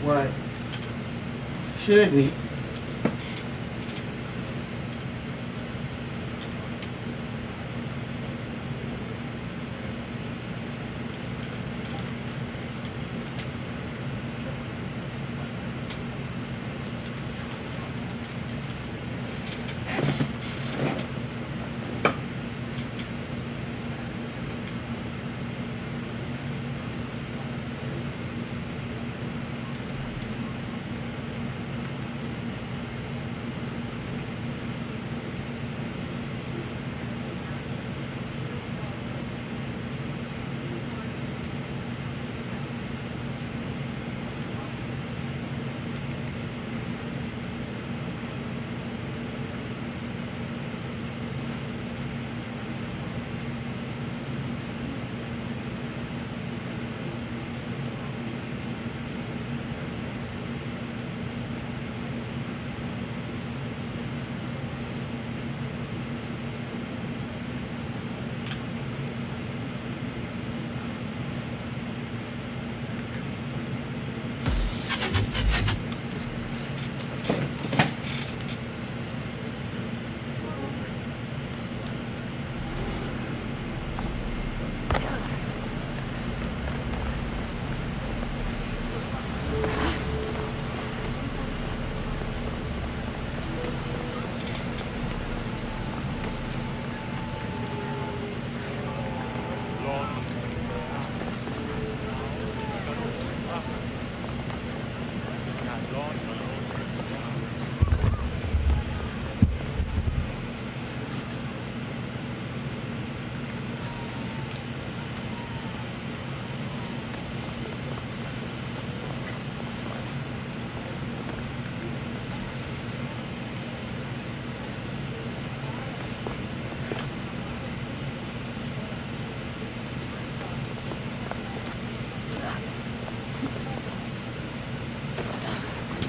What should be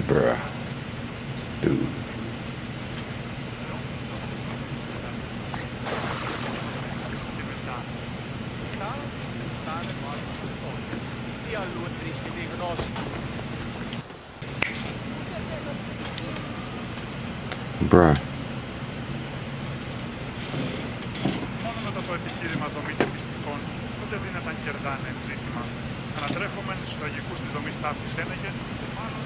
Bruh. Dude. Bruh. Μόνο μετά το επιχείρημα δομή και πιστικών, τότε δύναταν κερδάνε ζήτημα. Ανατρέφομεν στους λογικούς της δομής ταύτης έλεγε, μάλλον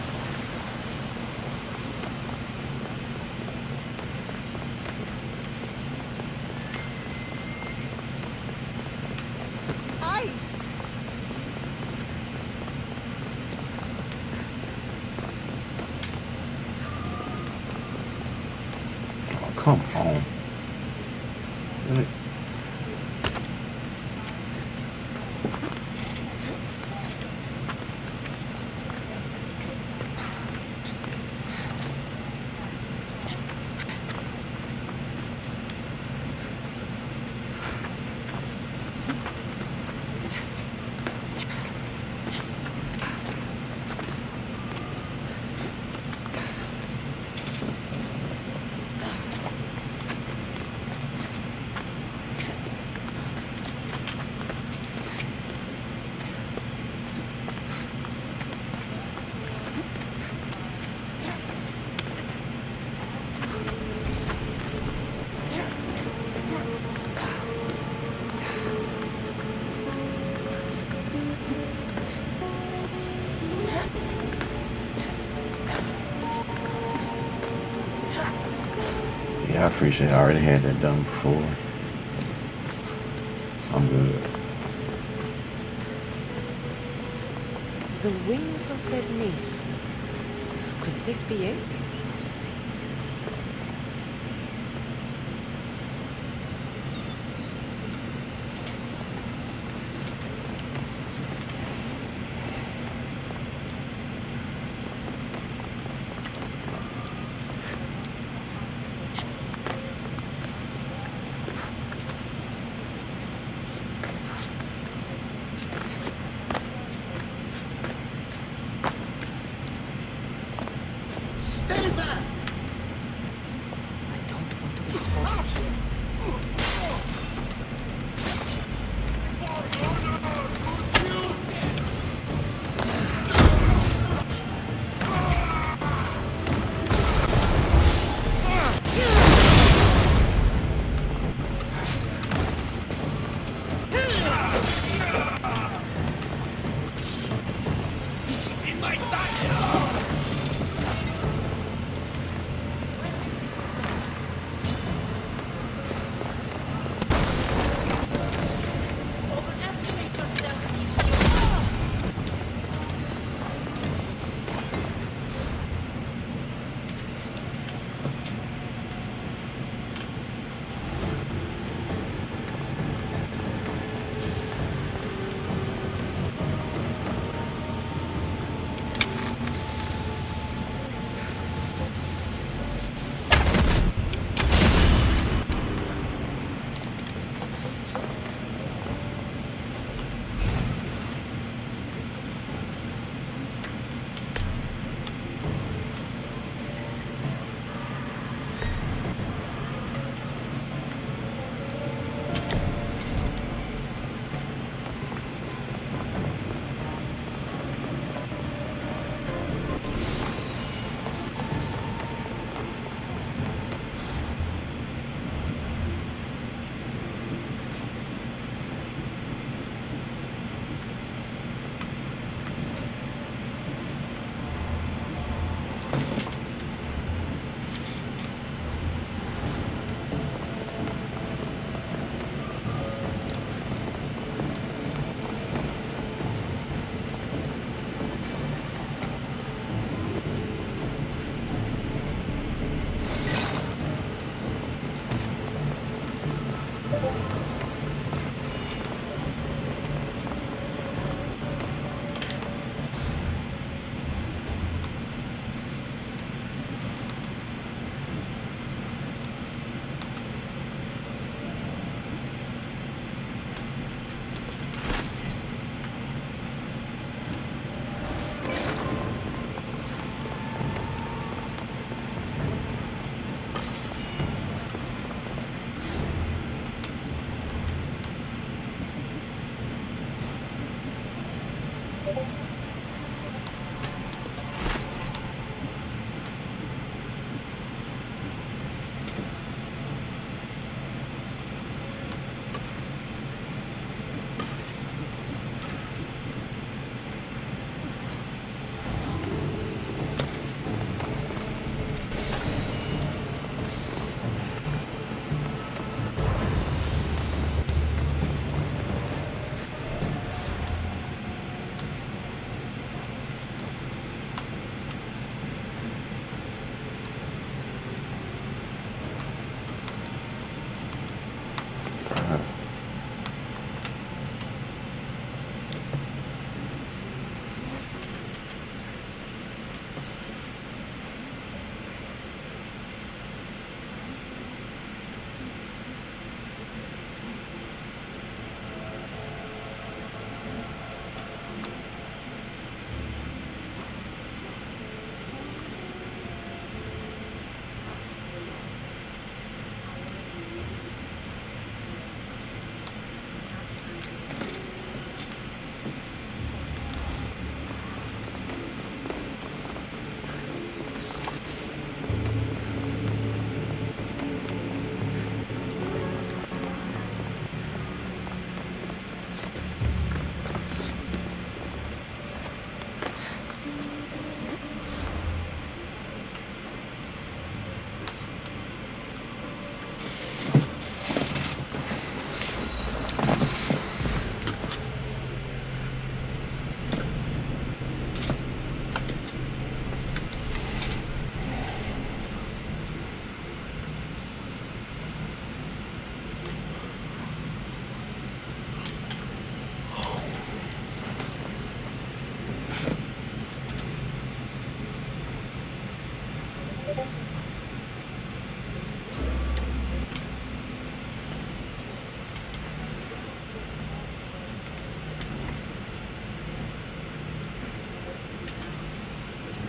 Oh, come on. Really? Yeah, I appreciate it. I already had that done before. I'm good. The wings of Hermes. Could this be it? Stay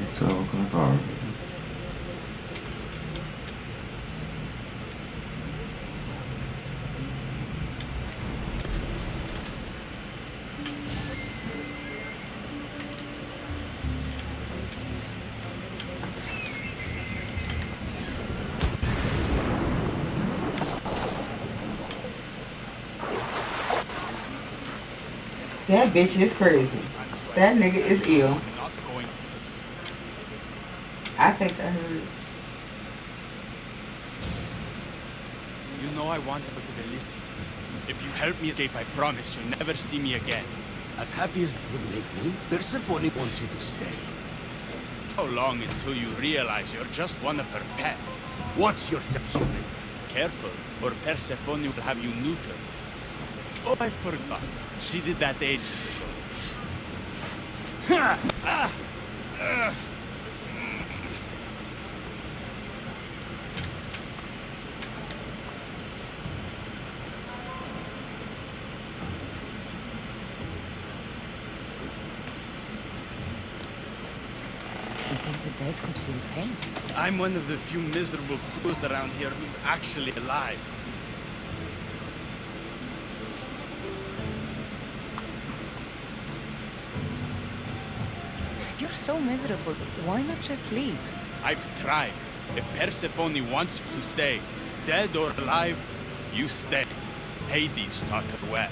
It's 12 o'clock already. That bitch is crazy. That nigga is ill. I think I heard. You know I want to go to Elysium. If you help me escape, I promise you'll never see me again. As happy as it would make me, Persephone wants you to stay. How long until you realize you're just one of her pets? Watch yourself, human. Careful, or Persephone will have you neutered. Oh, I forgot. She did that ages ago. You think the dead could feel pain? I'm one of the few miserable fools around here who's actually alive. You're so miserable. Why not just leave? I've tried. If Persephone wants you to stay, dead or alive, you stay. Hades taught her well.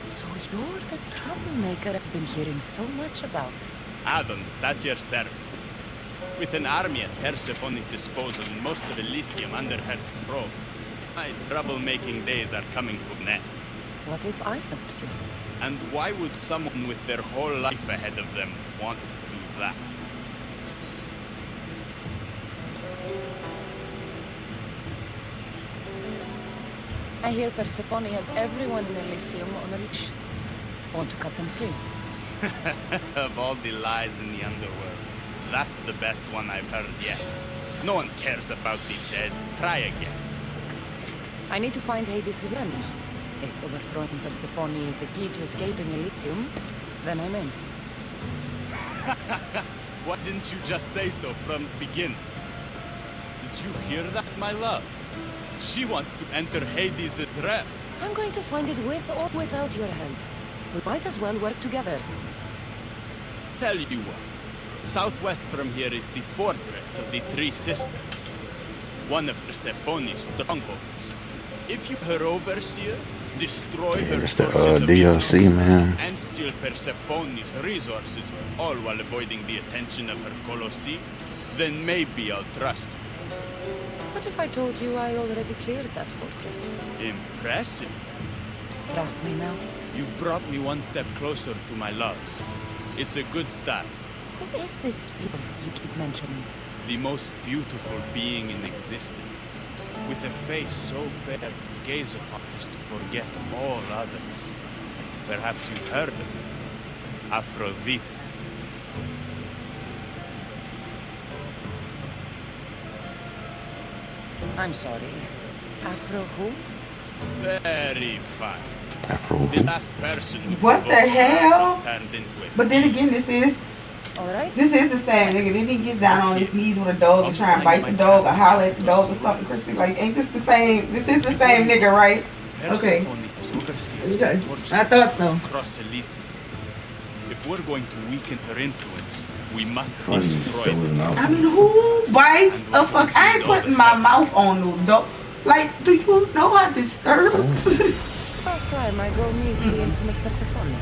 So you're the troublemaker I've been hearing so much about. Athens at your service. With an army at Persephone's disposal and most of Elysium under her control, my troublemaking days are coming to an end. What if I helped you? And why would someone with their whole life ahead of them want to do that? I hear Persephone has everyone in Elysium on a leash. Want to cut them free? Of all the lies in the underworld, that's the best one I've heard yet. No one cares about the dead. Try again. I need to find Hades' realm. If overthrowing Persephone is the key to escaping Elysium, then I'm in. Why didn't you just say so from the beginning? Did you hear that, my love? She wants to enter Hades' realm. I'm going to find it with or without your help. We might as well work together. Tell you what. Southwest from here is the fortress of the Three Sisters. One of Persephone's strongholds. If you her overseer, destroy her It's the forces of DLC, man. and steal Persephone's resources, all while avoiding the attention of her Colossi, then maybe I'll trust you. What if I told you I already cleared that fortress? Impressive. Trust me now. You've brought me one step closer to my love. It's a good start. Who is this love you keep mentioning? The most beautiful being in existence. With a face so fair to gaze upon as to forget all others. Perhaps you've heard of her. Aphrodite. I'm sorry. Afro who? Very fine. Afro. The last person who What the provoked hell? her turned into a But then again, this is Alright. the same nigga. Didn't he get down on his knees with a dog and try and bite the dog or holler at the dog or something, Crispy? Like, ain't this the same? This is the same nigga, right? Okay. Persephone is overseers Okay. and torches I thought so. across Elysium. If we're going to weaken her influence, we must Funny, destroy still her. was not. I mean, who bites a fuck? I ain't putting my mouth on no dog. Like, do you know how disturbed? It's about time I go meet the infamous Persephone.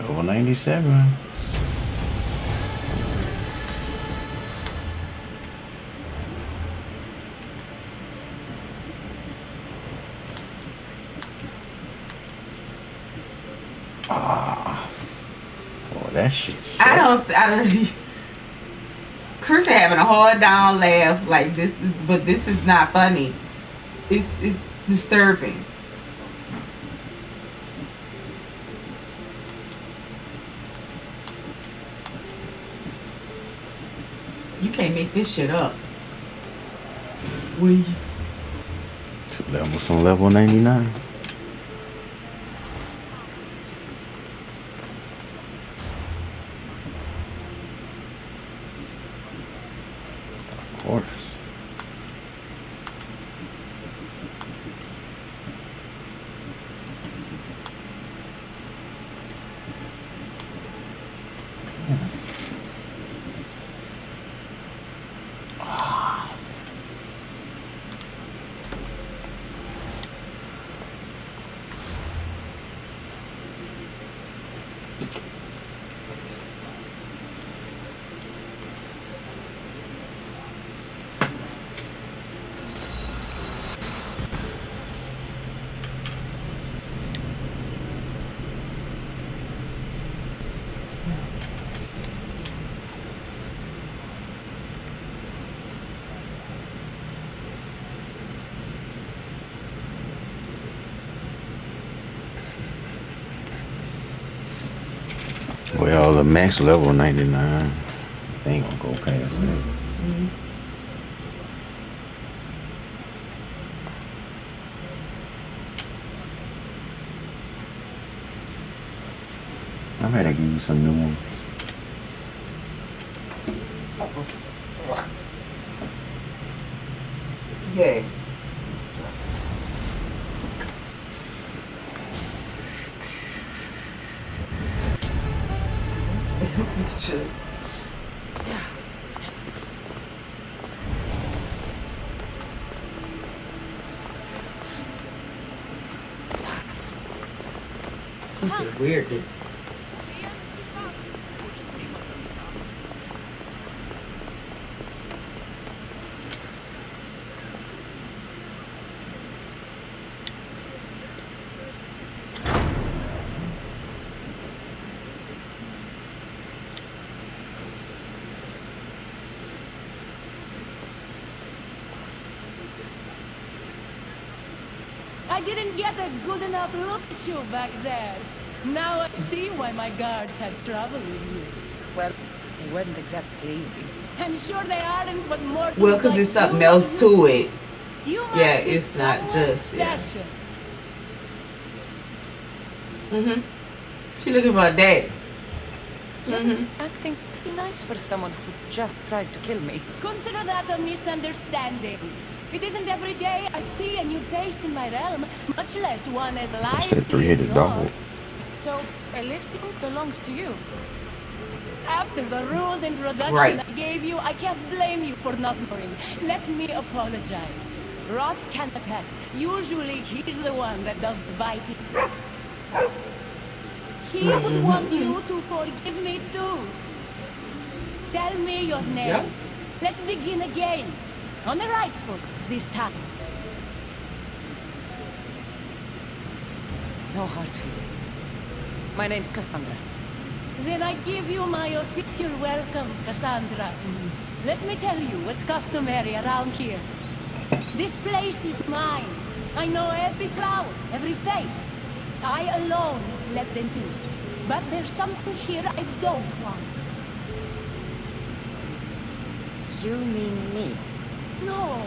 Over 97. Oh, that shit. I don't. Chris having a hard down laugh. Like but this is not funny. It's disturbing. You can't make this shit up. We. Levels on level 99. Of course. Well, the max level 99. They ain't gonna go past that. I better give you some new ones. Yeah. Just. Just the weirdness. I didn't get a good enough look at you back there. Now I see why my guards had trouble with you. Well, they weren't exactly easy. I'm sure they aren't, but more. Well, because it's something else to it. You must Yeah, be it's not someone just. Yeah. special. She looking for a dad. You're acting pretty nice for someone who just tried to kill me. Consider that a misunderstanding. It isn't every day I see a new face in my realm, much less one as I lively said three-headed as dog. yours. So, Elysium belongs to you. After the rude introduction Right. I gave you, I can't blame you for not knowing. Let me apologize. Ross can attest. Usually he's the one that does the biting. He would want you to forgive me too. Tell me your name. Yep. Let's begin again. On the right foot this time. No hard feelings. My name's Cassandra. Then I give you my official welcome, Cassandra. Let me tell you what's customary around here. This place is mine. I know every flower, every face. I alone let them in. But there's something here I don't want. You mean me? No.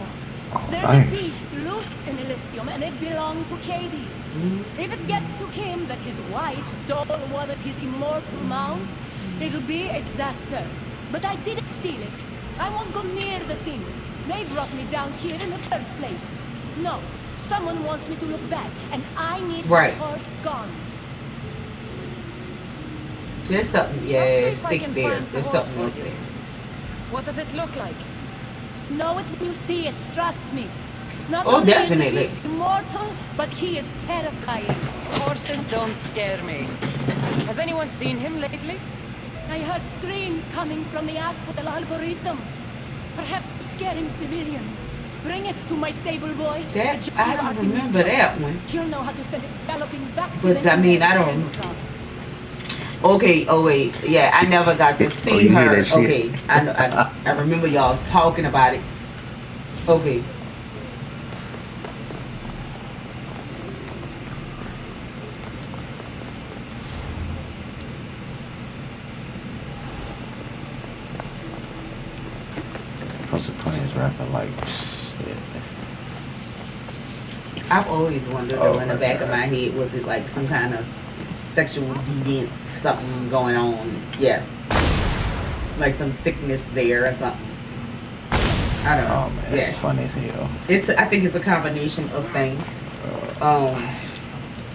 There's nice. a beast loose in Elysium and it belongs to Hades. If it gets to him that his wife stole one of his immortal mounts, it'll be a disaster. But I didn't steal it. I won't go near the things. They brought me down here in the first place. No. Someone wants me to look back, and I need Right. my horse gone. There's something, I'll see yeah, if I sick can there. find the There's horse something for else you. there. What does it look like? Know it when you see it, trust me. Not Oh, only is the definitely. beast immortal, but he is terrifying. Horses don't scare me. Has anyone seen him lately? I heard screams coming from the Asphodel Arboretum. Perhaps scaring civilians. Bring it to my stable boy. That, the I jockey don't Artemisia. remember that one. He'll know how to send it galloping back to But, the I mean, I where it don't- came from. Okay, oh wait, yeah, I never got to see you hear her. that shit? Okay, I remember y'all talking about it. Okay. rapping like shit. I've always wondered though in the back of my head, was it like some kind of sexual deviance, something going on? Yeah. Like some sickness there or something. I don't know. Oh man, it's funny as hell. I think it's a combination of things.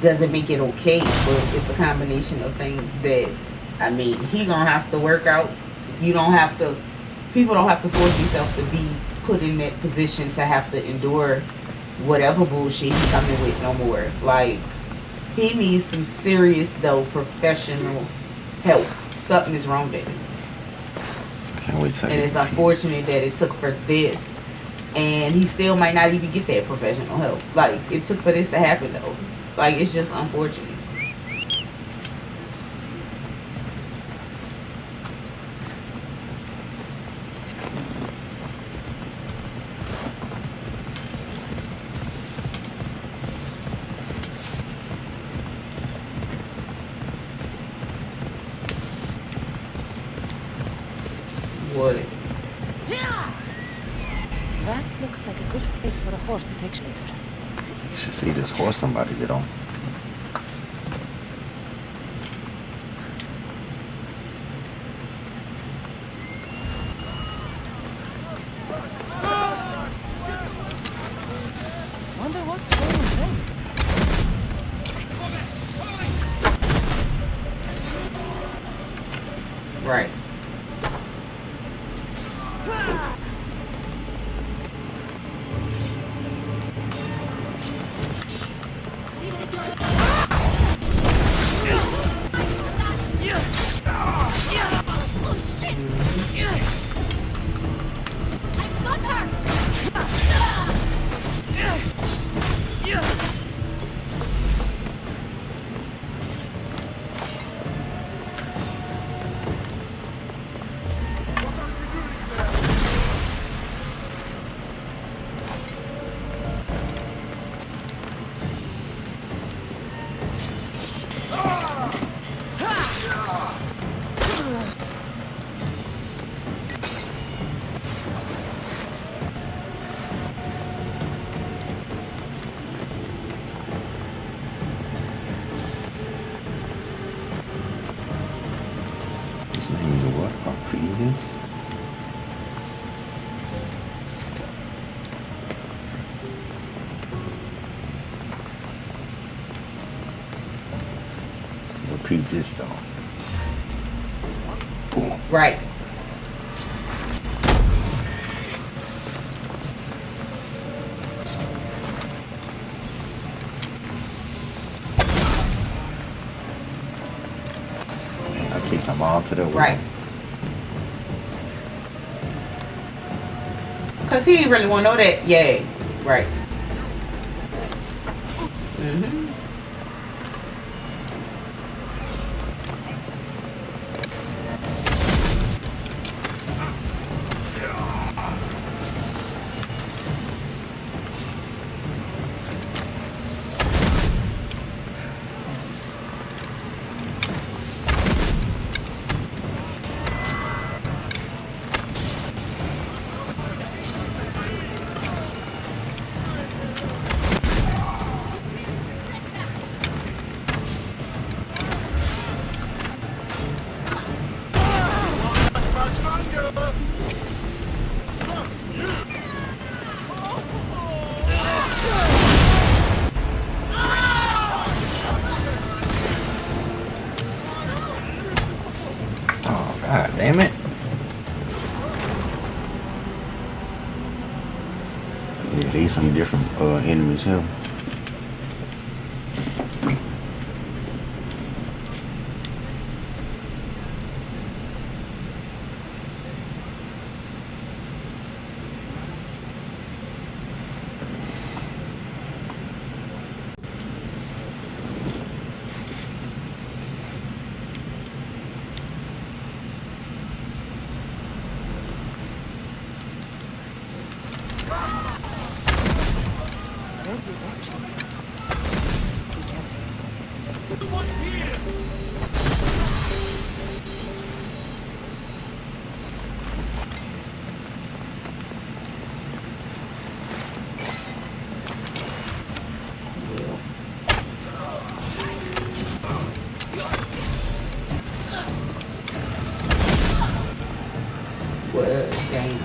Doesn't make it okay, but it's a combination of things that, I mean, he gonna have to work out. You don't have to, people don't have to force themselves to be put in that position to have to endure whatever bullshit he coming with no more. Like, he needs some serious though professional help. Something is wrong with him. I can't wait to And it's unfortunate that it took for this, and he still might not even get that professional help. Like, it took for this to happen though. Like, it's just unfortunate. What? That looks like a good place for a horse to take shelter. You should see this horse somebody get on. Wonder what's wrong with them. Right. His name is what? Phoenix? Repeat this though. Boom. Right. I kicked them all to the wall. Right. Cause he didn't really want to know that. Yeah. Right. Mm-hmm. Oh, god damn it. Yeah, these some different enemies here. They'll be watching. Dang.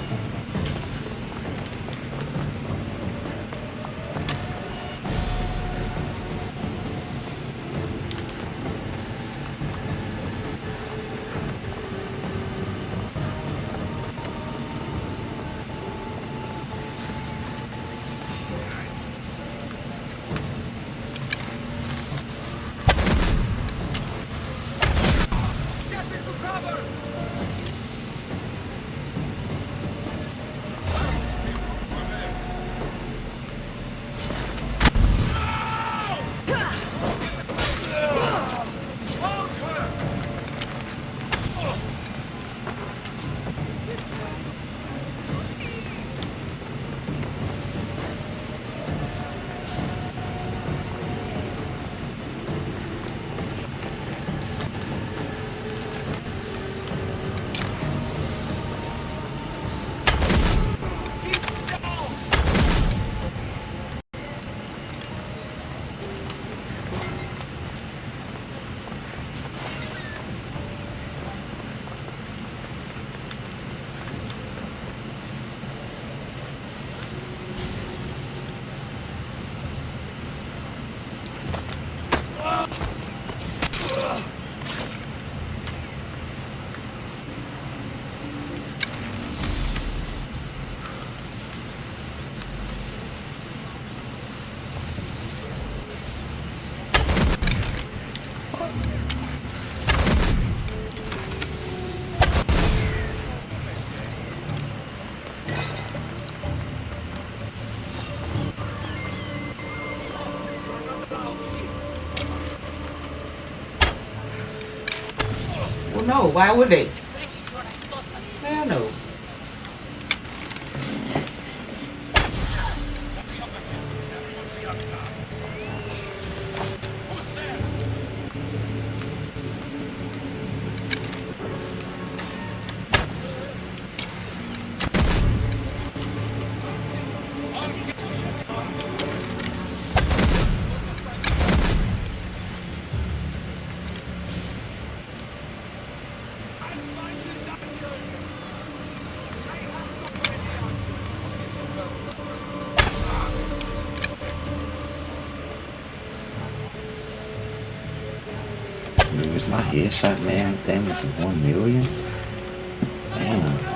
Well, no. Why would they? Hell no. Is my headshot man damage is 1 million? Damn.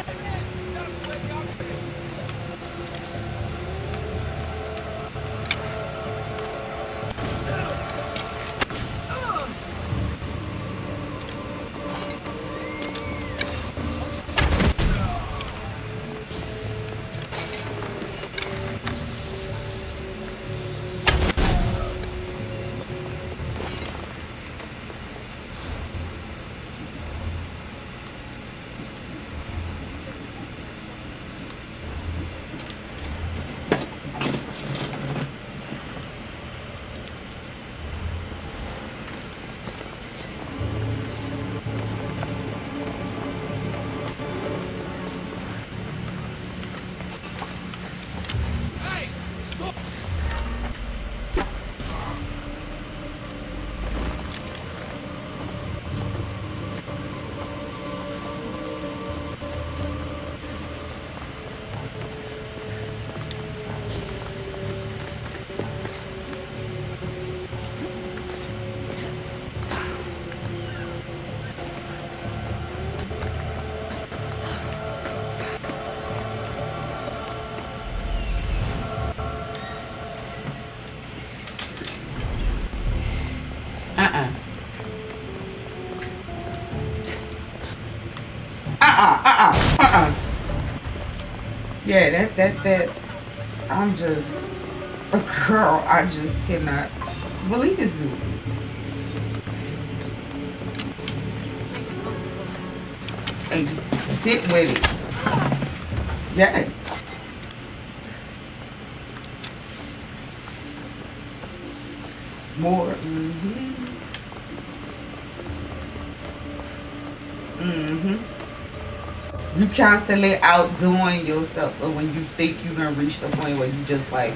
Yeah, that's. I'm just a girl. I just cannot believe this. And sit with it. Yeah. More. You constantly outdoing yourself. So when you think you're gonna reach the point where you just like,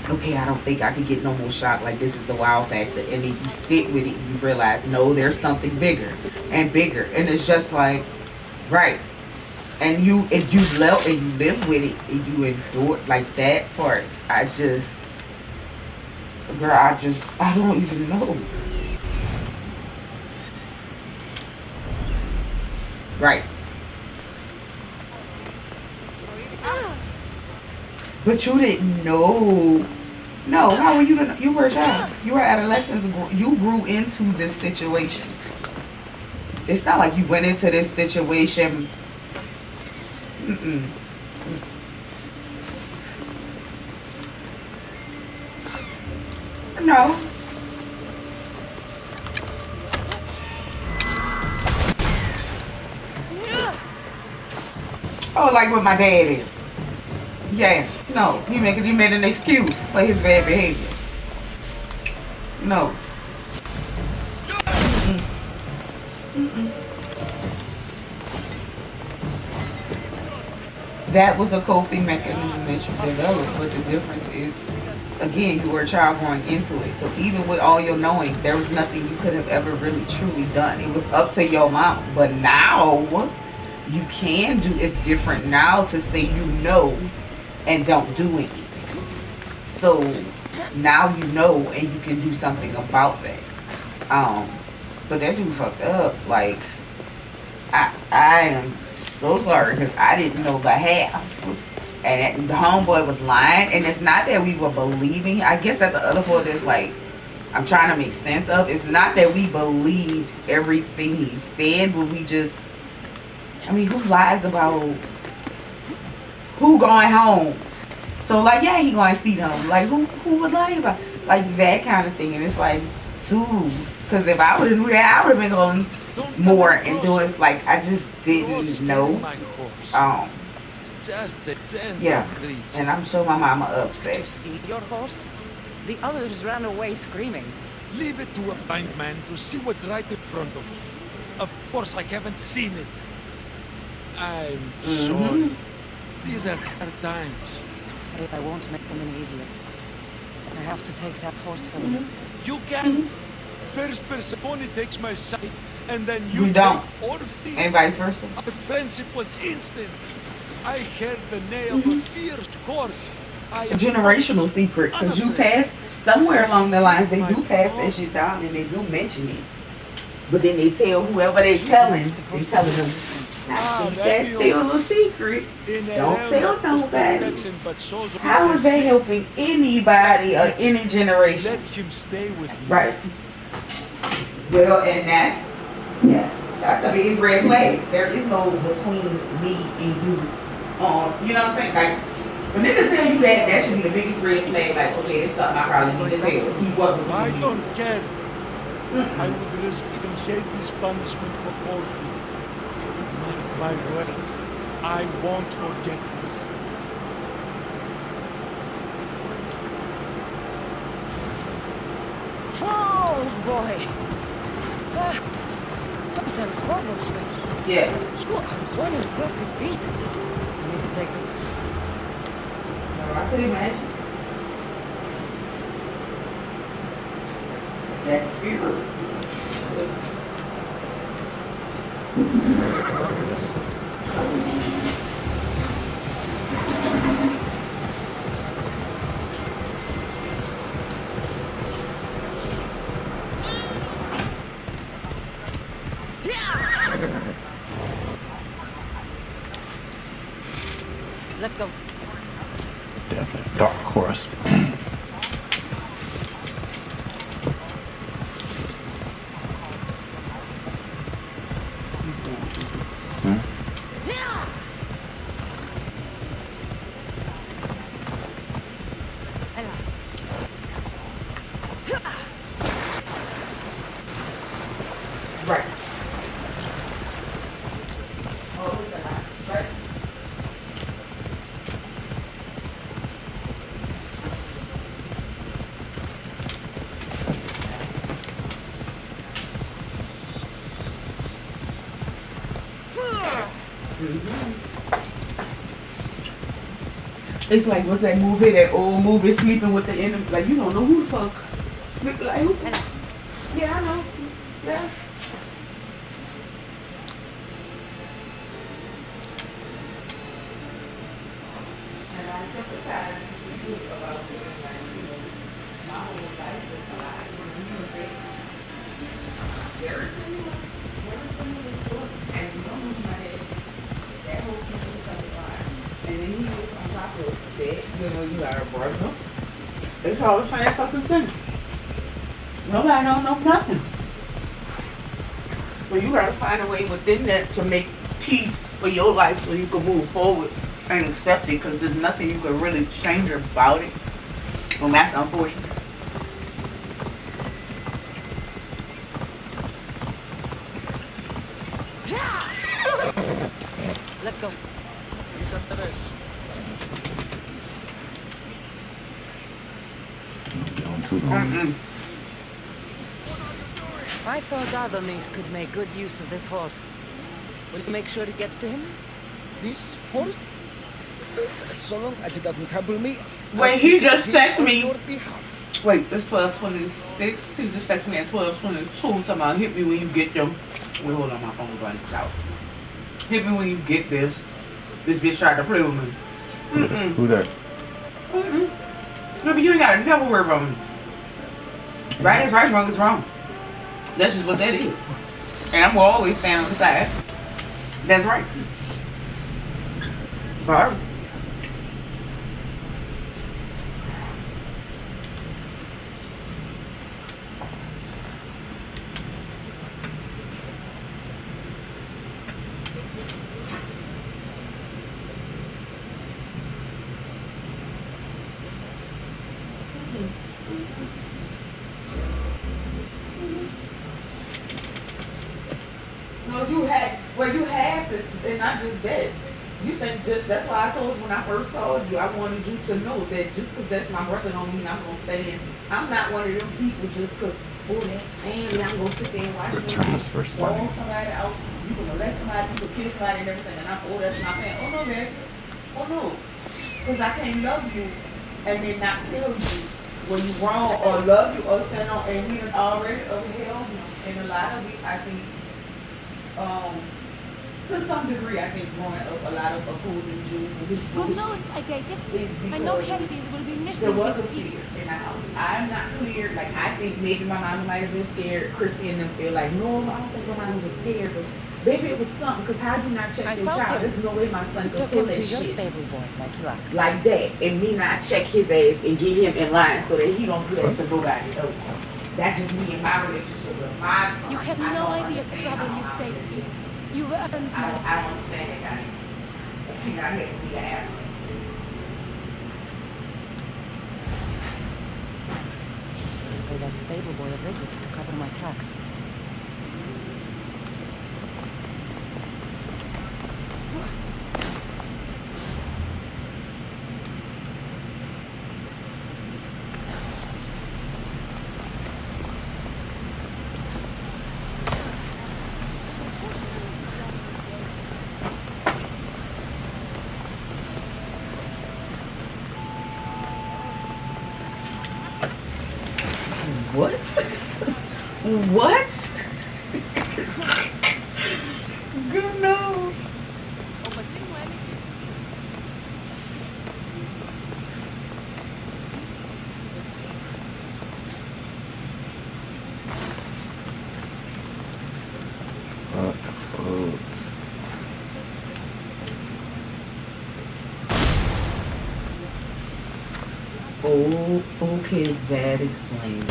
okay, I don't think I can get no more shot. Like, this is the wow factor. And then you sit with it and you realize, no, there's something bigger and bigger. And it's just like, right. and you if you love and you live with it and you endure like that part. I don't even know. Right. But you didn't know. No, how were you? You were a child. You were adolescents. You grew into this situation. It's not like you went into this situation. Mm-mm. No. Oh, like what my dad is. Yeah. No. He made an excuse for his bad behavior. No. Mm-mm. Mm-mm. That was a coping mechanism that you developed, but the difference is, again, you were a child growing into it. So even with all your knowing, there was nothing you could have ever really truly done. It was up to your mom. But now, you can do, it's different now to say you know and don't do anything. So now you know and you can do something about that. But that dude fucked up. Like, I am so sorry because I didn't know the half. And the homeboy was lying. And it's not that we were believing. I guess that the other part is like, I'm trying to make sense of. It's not that we believed everything he said, but we just, I mean, who lies about who going home? So like, yeah, he going to see them. Like, who would lie about? Like that kind of thing. And it's like, dude, because if I would have knew that, I would have been going more and doing like I just didn't know. Yeah, and I'm sure my mama upset. You see your horse? The others ran away screaming. Leave it to a blind man to see what's right in front of him. Of course, I haven't seen it. I'm sorry. These are hard times. I'm afraid I won't make them any easier. I have to take that horse from you. You can't. First Persephone takes my side, and then you don't. take Orpheus. And vice versa. Our friendship was instant. I heard the neigh of a fierce horse. A generational secret, because you pass somewhere along the lines, they do pass that shit down and they do mention it. But then they tell whoever they telling them, now keep that still a secret. Don't tell nobody. How is that helping anybody or any generation? Let him stay with me. Right. Well, and that's the biggest red flag. There is no between me and you. You know what I'm saying? Like, when niggas tell you that, that should be the biggest red flag. Like, okay, it's something I probably need to tell. He wasn't. I don't care. I would risk even Hades' punishment for Orpheus. My words, I won't forget this. Oh boy! Captain Phobos, but Yeah. sure, one impressive beat. I need to take them. I could imagine. That spirit. Let's go. Definitely dark horse. Right. It's like, what's that movie, that old movie, Sleeping with the Enemy? Like, you don't know who the fuck. Like, who? Yeah, I know. Yeah. know you are a brother. It's all the same fucking thing. Nobody don't know nothing. But you gotta find a way within that to make peace for your life so you can move forward and accept it, because there's nothing you can really change about it. And that's unfortunate. Let's go. Going too long. I thought Adonis could make good use of this horse. Will you make sure it gets to him? This horse? So long as it doesn't trouble me. Wait, he just texted on me. your behalf. Wait, it's 12:26. He just texted me at 12:22. Talking about hit me when you get them. Wait, hold on, my phone going out. Hit me when you get this. This bitch tried to play with me. Who that? No, but you ain't gotta never worry about me. Right is right, wrong is wrong. That's just what that is. And I'm gonna always stand on the side. That's right. Barb. No, you had this, and not just that. You think that's why I told you when I first called you, I wanted you to know that just because that's my brother don't mean I'm gonna stay in. I'm not one of them people just because, oh, that's family, I'm gonna sit there and watch you transfer throwing somebody out, you can molest somebody, you can kill somebody and everything, and that's my family. Oh no, man. Oh no. Because I can't love you and then not tell you when you wrong, or love you or stand on, and we already upheld you. And a lot of it, I think, to some degree, I think growing up, a lot of opposing Jews and his Good news, I take it. I know Hades will be there missing was his a fear piece. in the house. I'm not clear. Like, I think maybe my mama might have been scared. Christy and them feel like, no, I don't think my mama was scared. But maybe it was something, because how do you not check I your felt child? him. There's no way my son could Took pull him that to your shit stable boy, like you asked. like that, and me not check his ass and get him in line so that he don't do that to nobody else. That's just me and my relationship with my son. You have I no don't idea the understand trouble how you my saved son me. is. You earned I my... don't understand that guy. He not here for me to ask him. Pay that stable boy a visit to cover my tracks. What? What? Good no. What the fuck? Oh, okay, that explains.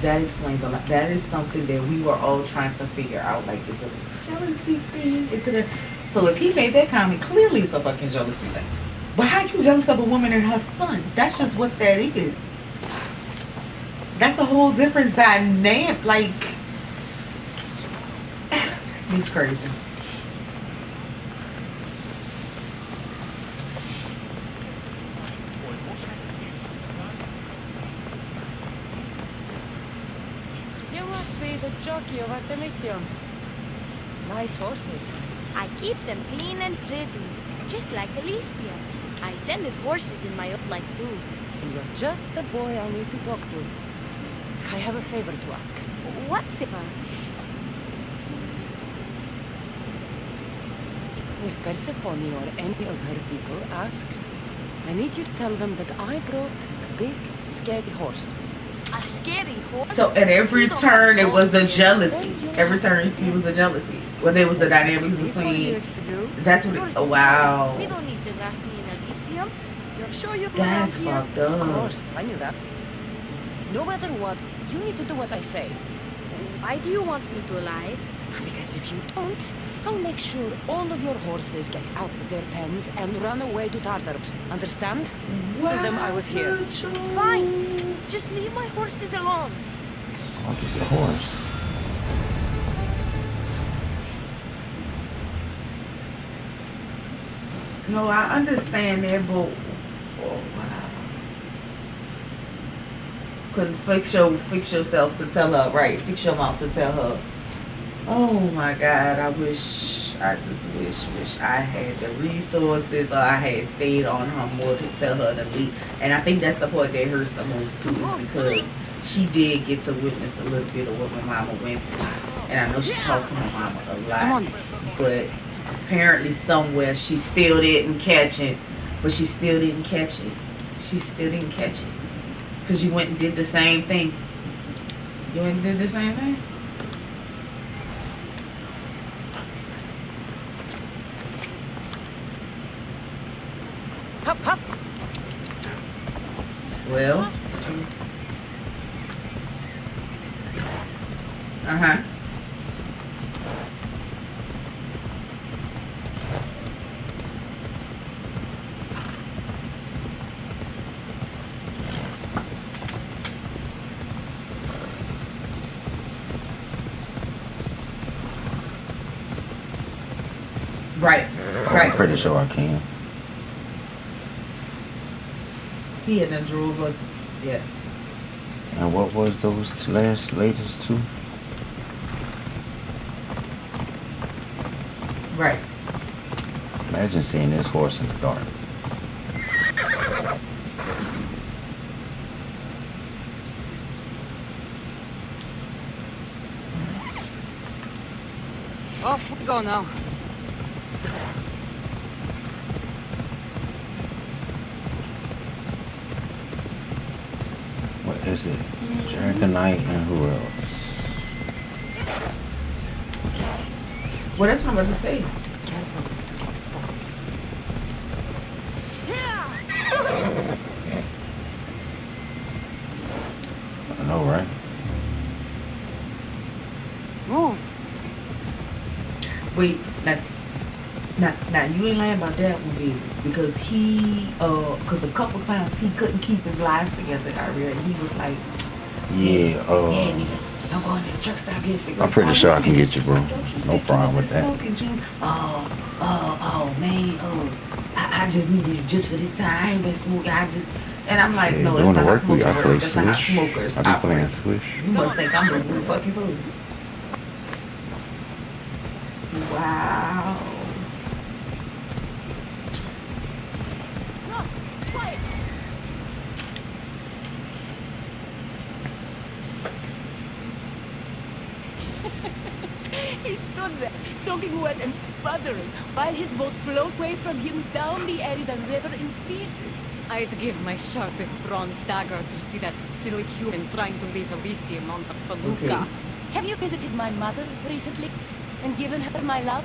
That explains a lot. That is something that we were all trying to figure out. Like, is it a jealousy thing? Is it a... So if he made that comment, clearly it's a fucking jealousy thing. But how you jealous of a woman and her son? That's just what that is. That's a whole different dynamic. Like, it's crazy. You must be the jockey of Artemisium. Nice horses. I keep them clean and pretty, just like Elysium. I tended horses in my old life too. And you're just the boy I need to talk to. I have a favor to ask. What favor? If Persephone or any of her people ask, I need you to tell them that I brought a big, scary horse. A scary horse? So at every You don't turn, have it was a horses. jealousy. Every turn, it was a jealousy. Well, there was the dynamics Before between. if you do. That's what. You're Oh, wow. We don't need the Rahmi in Elysium. You're sure you That's belong here? fucked Of up. course, I knew that. No matter what, you need to do what I say. Why do you want me to lie? Because if you don't, I'll make sure all of your horses get out of their pens and run away to Tartarus. Understand? Tell them I was here. Fine. Just leave my horses alone. I'll get the horse. No, I understand that, but oh, wow. Couldn't fix yourself to tell her, right? Fix your mouth to tell her. Oh my God, I just wish I had the resources or I had stayed on her more to tell her to leave. And I think that's the part that hurts the most too, is because she did get to witness a little bit of what my mama went through. And I know she talked to my mama a lot, but apparently somewhere she still didn't catch it. But she still didn't catch it. She still didn't catch it. Because you went and did the same thing. You went and did the same thing? Hop, hop. Well. Uh-huh. Right. I'm pretty sure I can. He had done drove up. Yeah. And what was those latest two? Right. Imagine seeing this horse in the dark. Off we go now. What is it? Dragonite and who else? Well, that's what I'm about to say. Careful. I know, right? Move. Wait, now you ain't lying about that one, baby. Because because a couple times he couldn't keep his lies together. I read he was like, Yeah, yeah, nigga, I'm going to the truck stop get cigarettes. I'm pretty sure I can get you, bro. No say problem with that. smoking, June? Oh, man, I just needed you just for this time. I ain't been smoking. And I'm like, Yeah, no, doing that's the not how work week, I smokers play work. That's not how Swish. smokers I be playing operate. Swish. You must think I'm doing the fucking food. Wow. He stood there, soaking wet and sputtering, while his boat floated away from him down the Eridan River in pieces. I'd give my sharpest bronze dagger to see that silly human trying to leave Elysium on the felucca. Okay. Have you visited my mother recently and given her my love?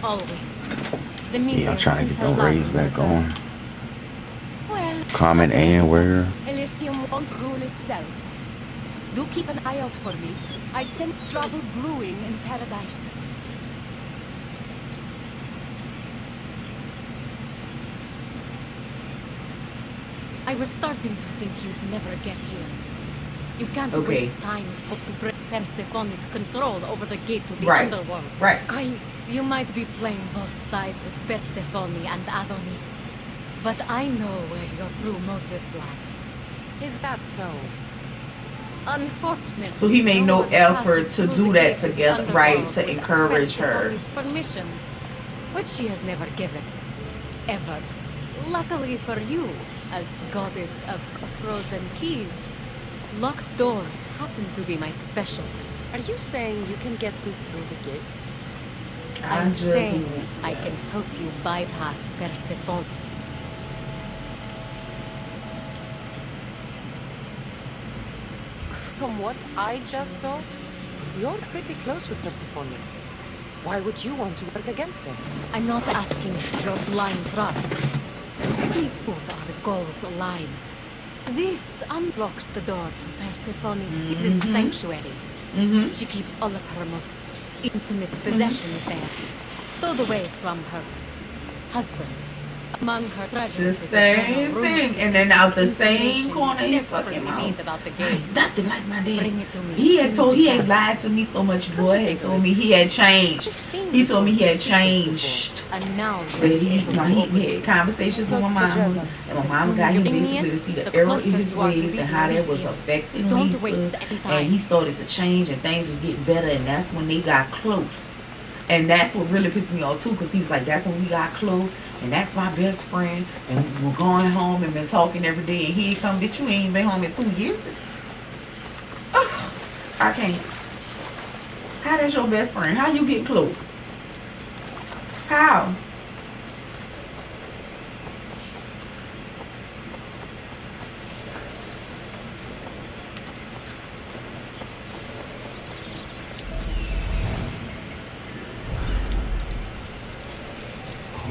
Always. The Yeah, I'm trying to get them raids back on. Well, Comment and where? Elysium won't rule itself. Do keep an eye out for me. I sense trouble brewing in paradise. I was starting to think you'd never get here. You can't Okay. waste time to break Persephone's control over the gate to the Right. underworld. Right. You might be playing both sides with Persephone and Adonis, but I know where your true motives lie. Is that so? Unfortunately, So he made no one passes effort to through do the that gate to the together, right, underworld to without encourage her. Persephone's permission, which she has never given, ever. Luckily for you, as goddess of crossroads and keys, locked doors happen to be my specialty. Are you saying you can get me through the gate? I'm saying I can help you bypass Persephone. From what I just saw, you're pretty close with Persephone. Why would you want to work against her? I'm not asking for your blind trust. we both our goals align. This unlocks the door to Persephone's hidden sanctuary. She keeps all of her most intimate possessions there, stowed away from her husband. Among her treasures The is a same journal thing, room. and then out the same Information corner, you he's fucking desperately need mouth. about the I game. ain't nothing like my dad. Bring it to me He as had soon told, as he you had can. lied to me so much. Come Boy to had think of told me it, he had changed. You've seen He the told me he two had speakers changed. before, and now That you're he able to open had it. conversations with my Look, the mama, journal. and my The mama sooner got you him bring me basically it, to see the the error in closer his you are to ways and beating how that was Elysium. affecting Don't waste Lisa. any time. And he started to change, and things was getting better, and that's when they got close. And that's what really pissed me off too, because he was like, that's when we got close, and that's my best friend, and we're going home and been talking every day, and he ain't come, bitch, you ain't been home in 2 years. Ugh, I can't. How that's your best friend? How you get close? How?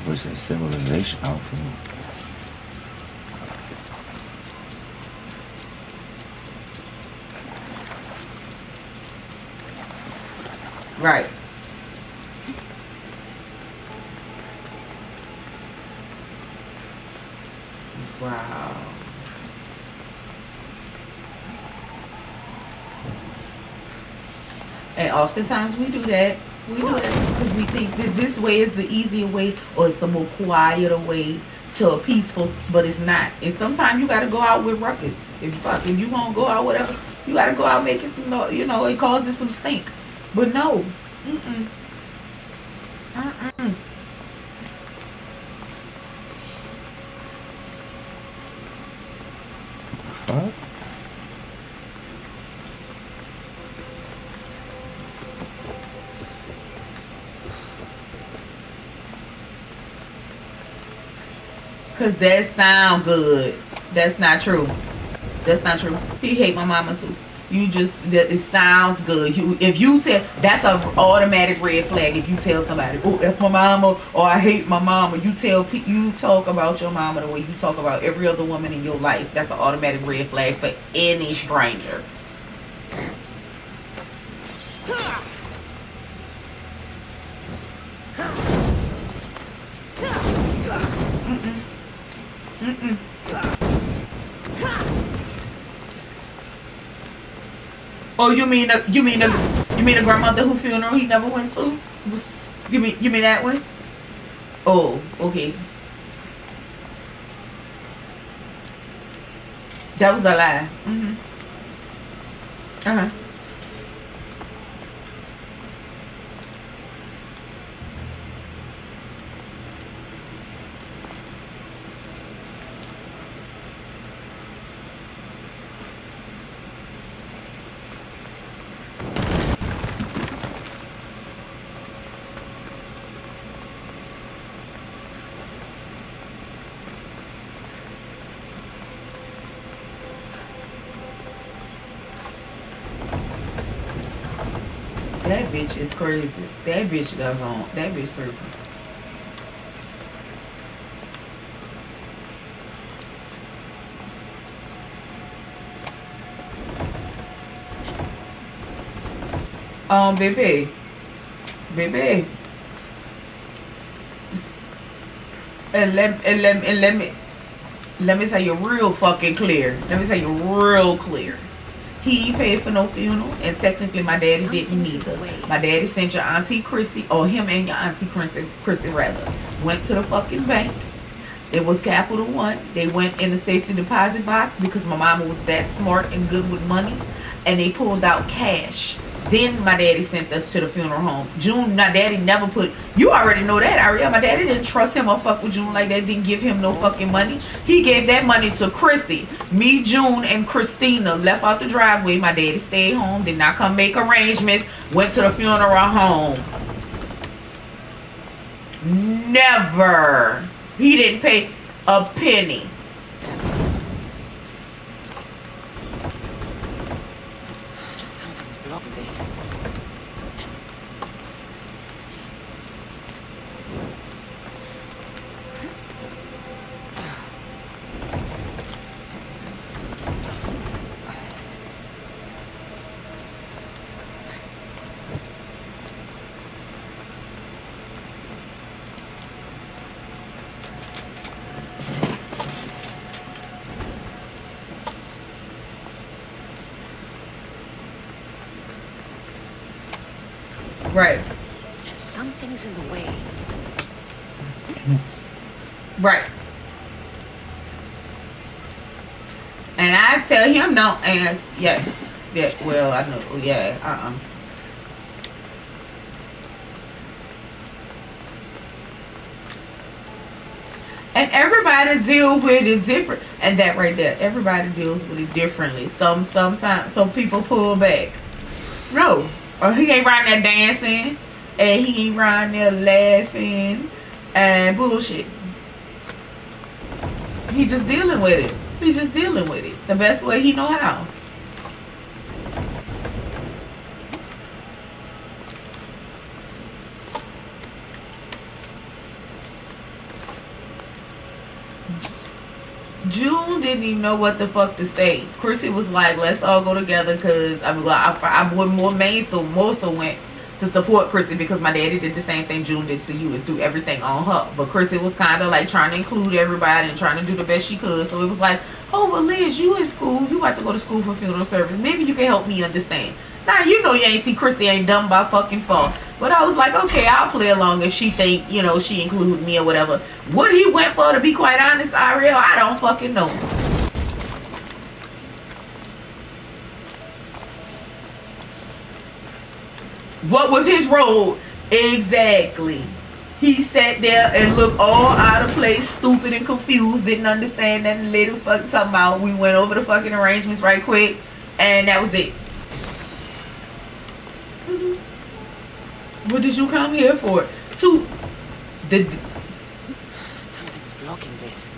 Was a civilization out for me? Right. Wow. And oftentimes we do that. We do that because we think that this way is the easier way, or it's the more quieter way to a peaceful, but it's not. And sometimes you gotta go out with ruckus. If you gonna go out whatever, you gotta go out making some it causes some stink. But no. Mm-mm. Uh-uh. Fuck. Cause that sound good. That's not true. That's not true. He hate my mama too. It sounds good. If you tell, that's an automatic red flag. If you tell somebody, oh, F my mama, or I hate my mama, you talk about your mama the way you talk about every other woman in your life. That's an automatic red flag for any stranger. Mm-mm. Oh, you mean the grandmother who funeral he never went to? You mean that one? Oh, okay. That was a lie. Uh-huh. That bitch is crazy. That bitch goes on. That bitch crazy. Baby. And let me tell you real fucking clear. Let me tell you real clear. He ain't paid for no funeral, and technically my daddy didn't either. My daddy sent your auntie Chrissy, or him and your auntie Chrissy rather, went to the fucking bank. It was Capital One. They went in the safety deposit box because my mama was that smart and good with money, and they pulled out cash. Then my daddy sent us to the funeral home. June, my daddy never put, you already know that, Ariel. My daddy didn't trust him or fuck with June like that, didn't give him no fucking money. He gave that money to Chrissy. Me, June, and Christina left out the driveway. My daddy stayed home, did not come make arrangements, went to the funeral home. Never. He didn't pay a penny. Something's blocking this. Right. Something's in the way. Right. And I tell him don't ask. Yeah. Yeah. Well, I know. Yeah. And everybody deal with it different. And that right there, everybody deals with it differently. Sometimes some people pull back. No. Or he ain't riding there dancing. And he ain't riding there laughing and bullshit. He just dealing with it. He just dealing with it. The best way he know how. June didn't even know what the fuck to say. Chrissy was like, let's all go together because I more main so more so went to support Chrissy because my daddy did the same thing June did to you and threw everything on her. But Chrissy was kind of like trying to include everybody and trying to do the best she could. So it was like, oh, well, Liz, you in school. You about to go to school for funeral service. Maybe you can help me understand. Now, you know your auntie Chrissy ain't dumb by fucking fault. But I was like, okay, I'll play along if she think, you know, she include me or whatever. What he went for, to be quite honest, Ariel, I don't fucking know. What was his role? Exactly. He sat there and looked all out of place, stupid and confused, didn't understand that the lady was fucking talking about. We went over the fucking arrangements right quick, and that was it. What did you come here for? Something's blocking this.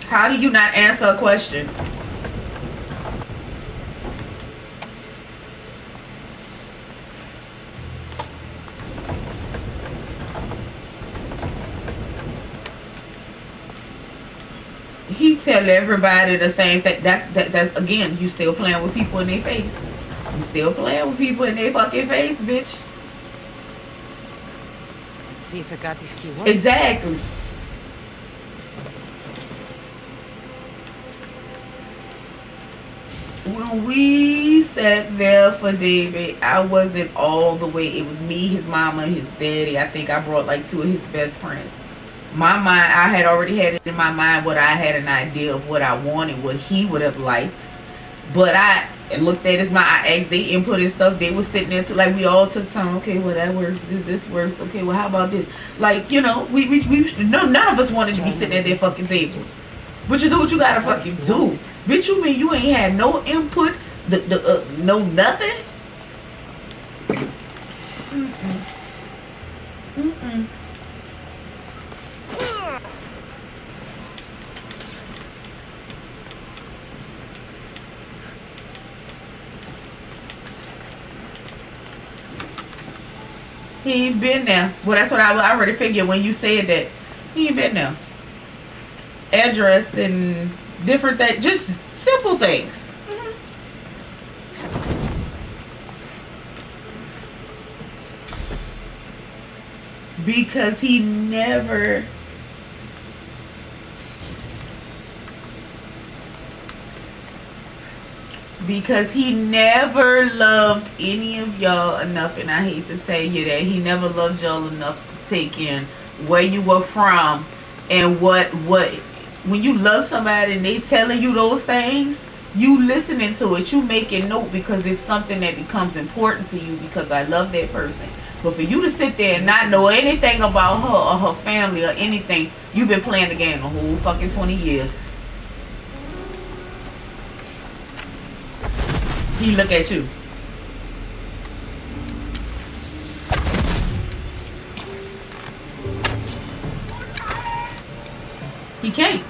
How do you not answer a question? He tell everybody the same thing. That's again, you still playing with people in their face. You still playing with people in their fucking face, bitch. Let's see if I got this key. Exactly. When we sat there for David, I wasn't all the way. It was me, his mama, his daddy. I think I brought like 2 of his best friends. My mind, I had already had it in my mind what I had an idea of what I wanted, what he would have liked. But I looked at his mind. I asked their input and stuff. They were sitting there like we all took some. Okay, well that works. This works. Okay, well how about this? Like, you know, we none of us wanted to be sitting at their fucking tables. But you do what you gotta fucking do. Bitch, you mean you ain't had no input? No nothing. He ain't been there. Well, that's what I already figured when you said that. He ain't been there. Address and different things. Just simple things. Because he never... Because he never loved any of y'all enough, and I hate to tell you that. He never loved y'all enough to take in where you were from and what when you love somebody and they telling you those things, you listening to it, you making note because it's something that becomes important to you because I love that person. But for you to sit there and not know anything about her or her family or anything, you've been playing the game the whole fucking 20 years. He look at you. He can't.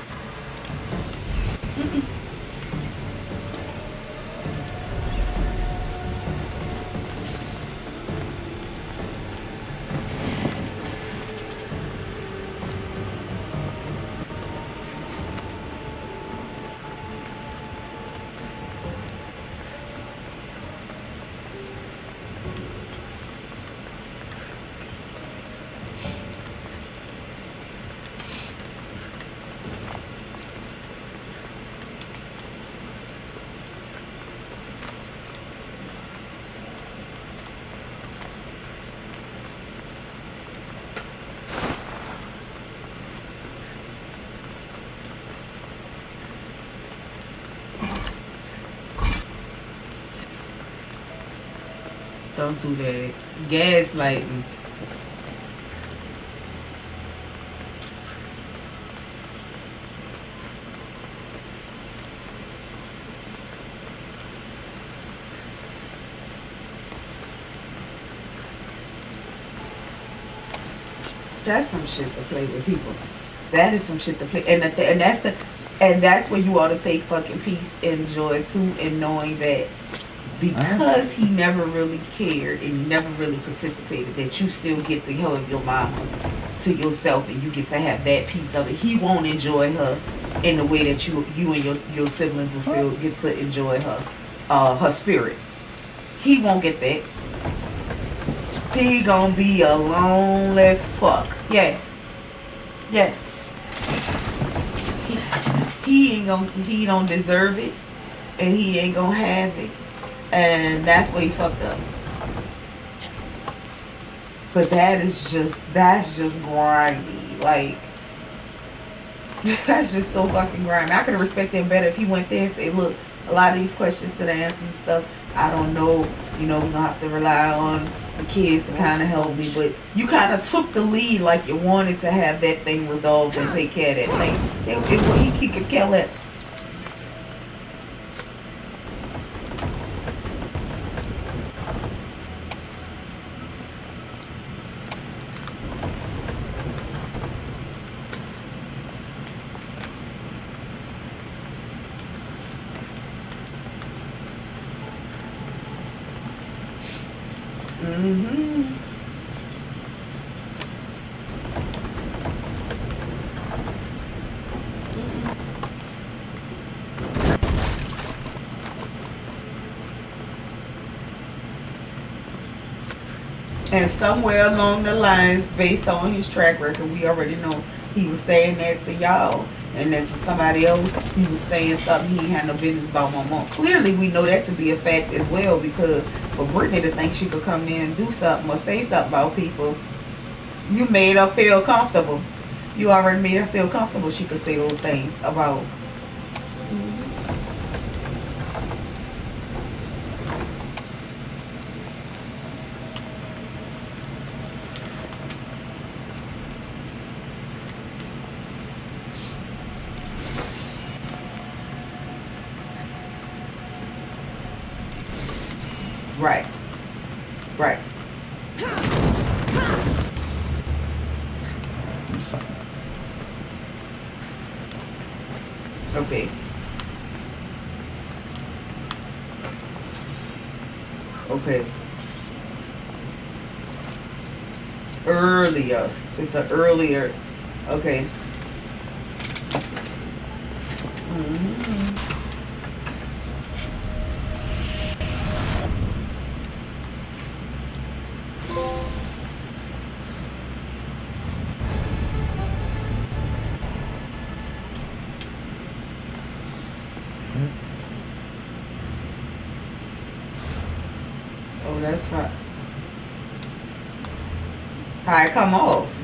Don't do that. Gaslighting. That's some shit to play with people. That is some shit to play, and that's where you ought to take fucking peace and joy too, in knowing that because he never really cared and he never really participated, that you still get to hug your mama to yourself and you get to have that piece of it. He won't enjoy her in the way that you and your siblings will still get to enjoy her spirit. He won't get that. He gonna be a lonely fuck. Yeah. He don't deserve it, and he ain't gonna have it, and that's where he fucked up. But that's just grimy. Like, that's just so fucking grimy. I could have respected him better if he went there and said, look, a lot of these questions to the answers and stuff, I don't know, we're gonna have to rely on the kids to kind of help me, but you kind of took the lead, like you wanted to have that thing resolved and take care of that thing. He could care less. And somewhere along the lines, based on his track record, we already know he was saying that to y'all, and then to somebody else, he was saying something he ain't had no business about my mom. Clearly, we know that to be a fact as well, because for Brittany to think she could come in and do something or say something about people, you made her feel comfortable. You already made her feel comfortable she could say those things about. Right. Right. Okay. Okay. Earlier. It's an earlier. Okay. Oh, that's fine. How it come off.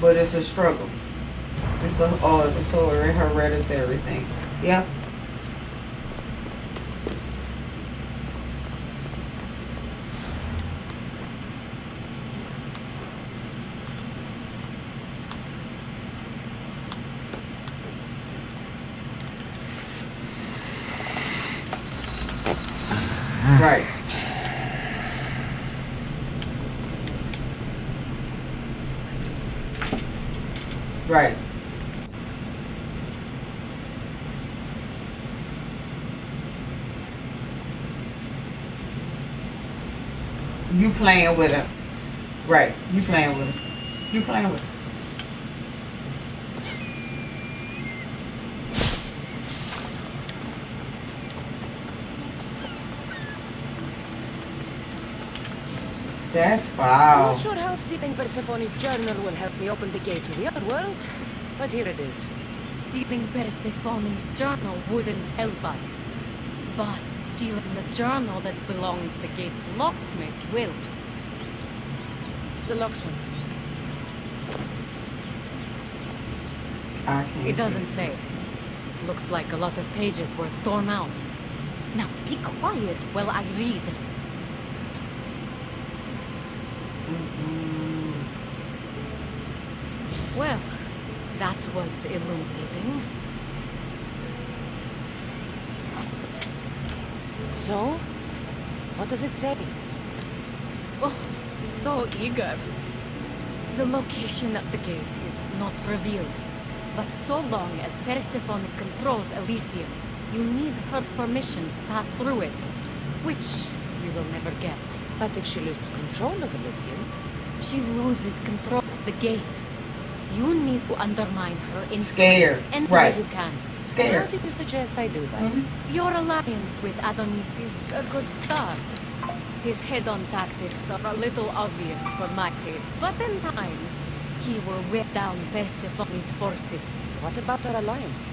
But it's a struggle. It's a hereditary thing. Yeah. Right. Right. You playing with her. Right. You playing with her. You playing with her. That's foul. I'm not sure how stealing Persephone's journal will help me open the gate to the other world, but here it is. stealing Persephone's journal wouldn't help us. But stealing the journal that belonged to the gate's locksmith will. The locksmith. I can't. It doesn't say. Looks like a lot of pages were torn out. Now be quiet while I read. Well, that was illuminating. So? What does it say? Oh, so eager. The location of the gate is not revealed. But so long as Persephone controls Elysium, you need her permission to pass through it. Which you will never get. But if she loses control of Elysium, She loses control of the gate. You need to undermine her influence Scared, any right. way you can. how Scared. do you suggest I do that? Your alliance with Adonis is a good start. His head-on tactics are a little obvious for my taste, but in time, he will whip down Persephone's forces. What about our alliance?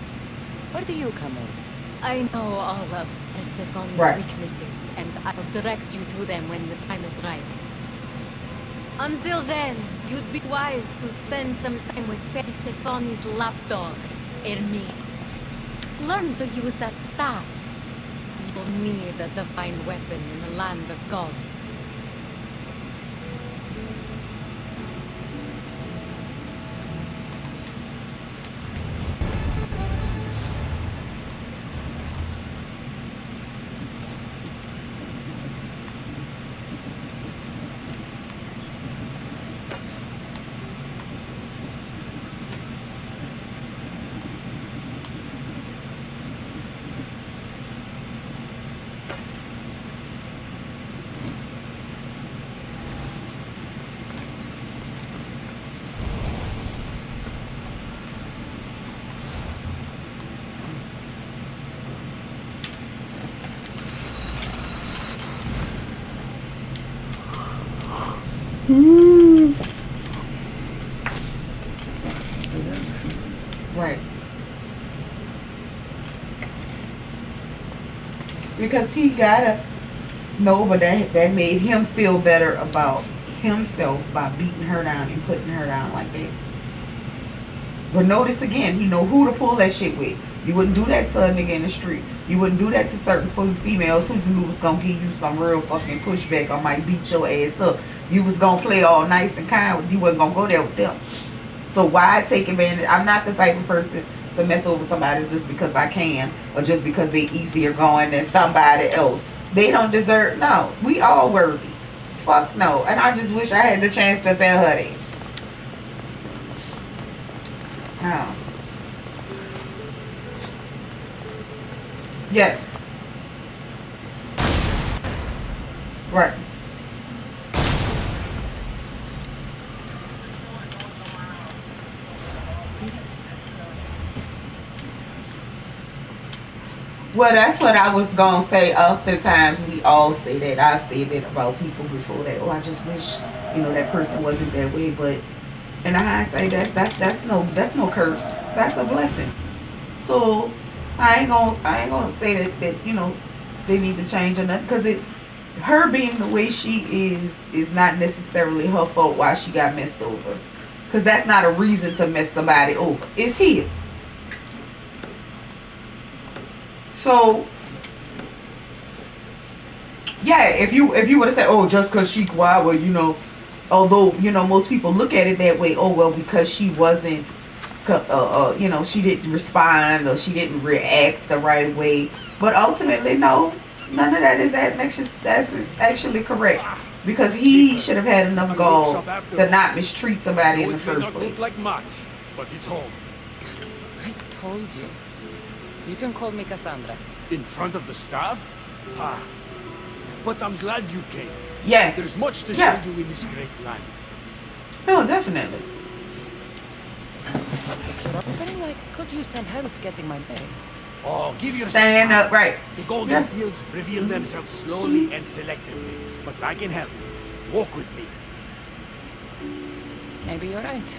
Where do you come in? I know all of Persephone's Right. weaknesses, and I'll direct you to them when the time is right. Until then, you'd be wise to spend some time with Persephone's lapdog, Hermes. Learn to use that staff. You'll need a divine weapon in the land of gods. Right. Because he gotta know, but that made him feel better about himself by beating her down and putting her down like that. But notice again, he know who to pull that shit with. You wouldn't do that to a nigga in the street. You wouldn't do that to certain females who you knew was gonna give you some real fucking pushback or might beat your ass up. You was gonna play all nice and kind. You wasn't gonna go there with them. So why take advantage? I'm not the type of person to mess over somebody just because I can or just because they easier going than somebody else. They don't deserve. No, we all worthy. Fuck no. And I just wish I had the chance to tell her that. No. Yes. Right. Well, that's what I was gonna say. Oftentimes we all say that. I've said that about people before that. Oh, I just wish, that person wasn't that way. But in hindsight, that's no curse. That's a blessing. So I ain't gonna say that they need to change or nothing, because her being the way she is not necessarily her fault why she got messed over. Because that's not a reason to mess somebody over. It's his. So, yeah, if you would have said, oh, just because she quiet, well, although, most people look at it that way, oh, well, because she wasn't, she didn't respond or she didn't react the right way. But ultimately, no, none of that is that's actually correct. Because he should have had enough gall to not mistreat somebody in the first place. Look like much, but it's home. I told you. You can call me Cassandra. In front of the staff? Ha! But I'm glad you came. Yeah. There's much to Yeah. show you in this great land. No, definitely. If you're offering, I could use some help getting my bearings. Oh, give yourself Stand time. up, right. The golden Yeah. fields reveal themselves slowly and selectively. But I can help. Walk with me. Maybe you're right.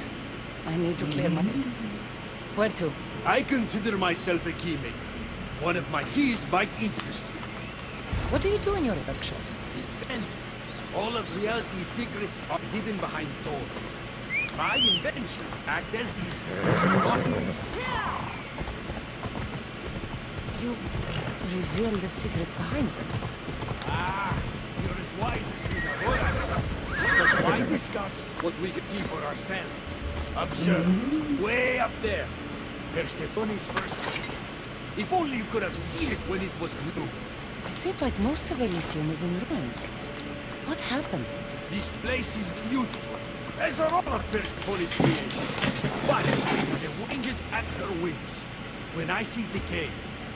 I need to clear my head. Where to? I consider myself a key maker. One of my keys might interest you. What do you do in your workshop? Invent. All of reality's secrets are hidden behind doors. My inventions act as these lockers. You reveal the secrets behind them. Ah, you're as wise as me, Horace. But why discuss what we can see for ourselves? Observe, way up there, Persephone's first work. If only you could have seen it when it was new. It seems like most of Elysium is in ruins. What happened? This place is beautiful, as are all of Persephone's creations. But the wind is at her whims. When I see decay,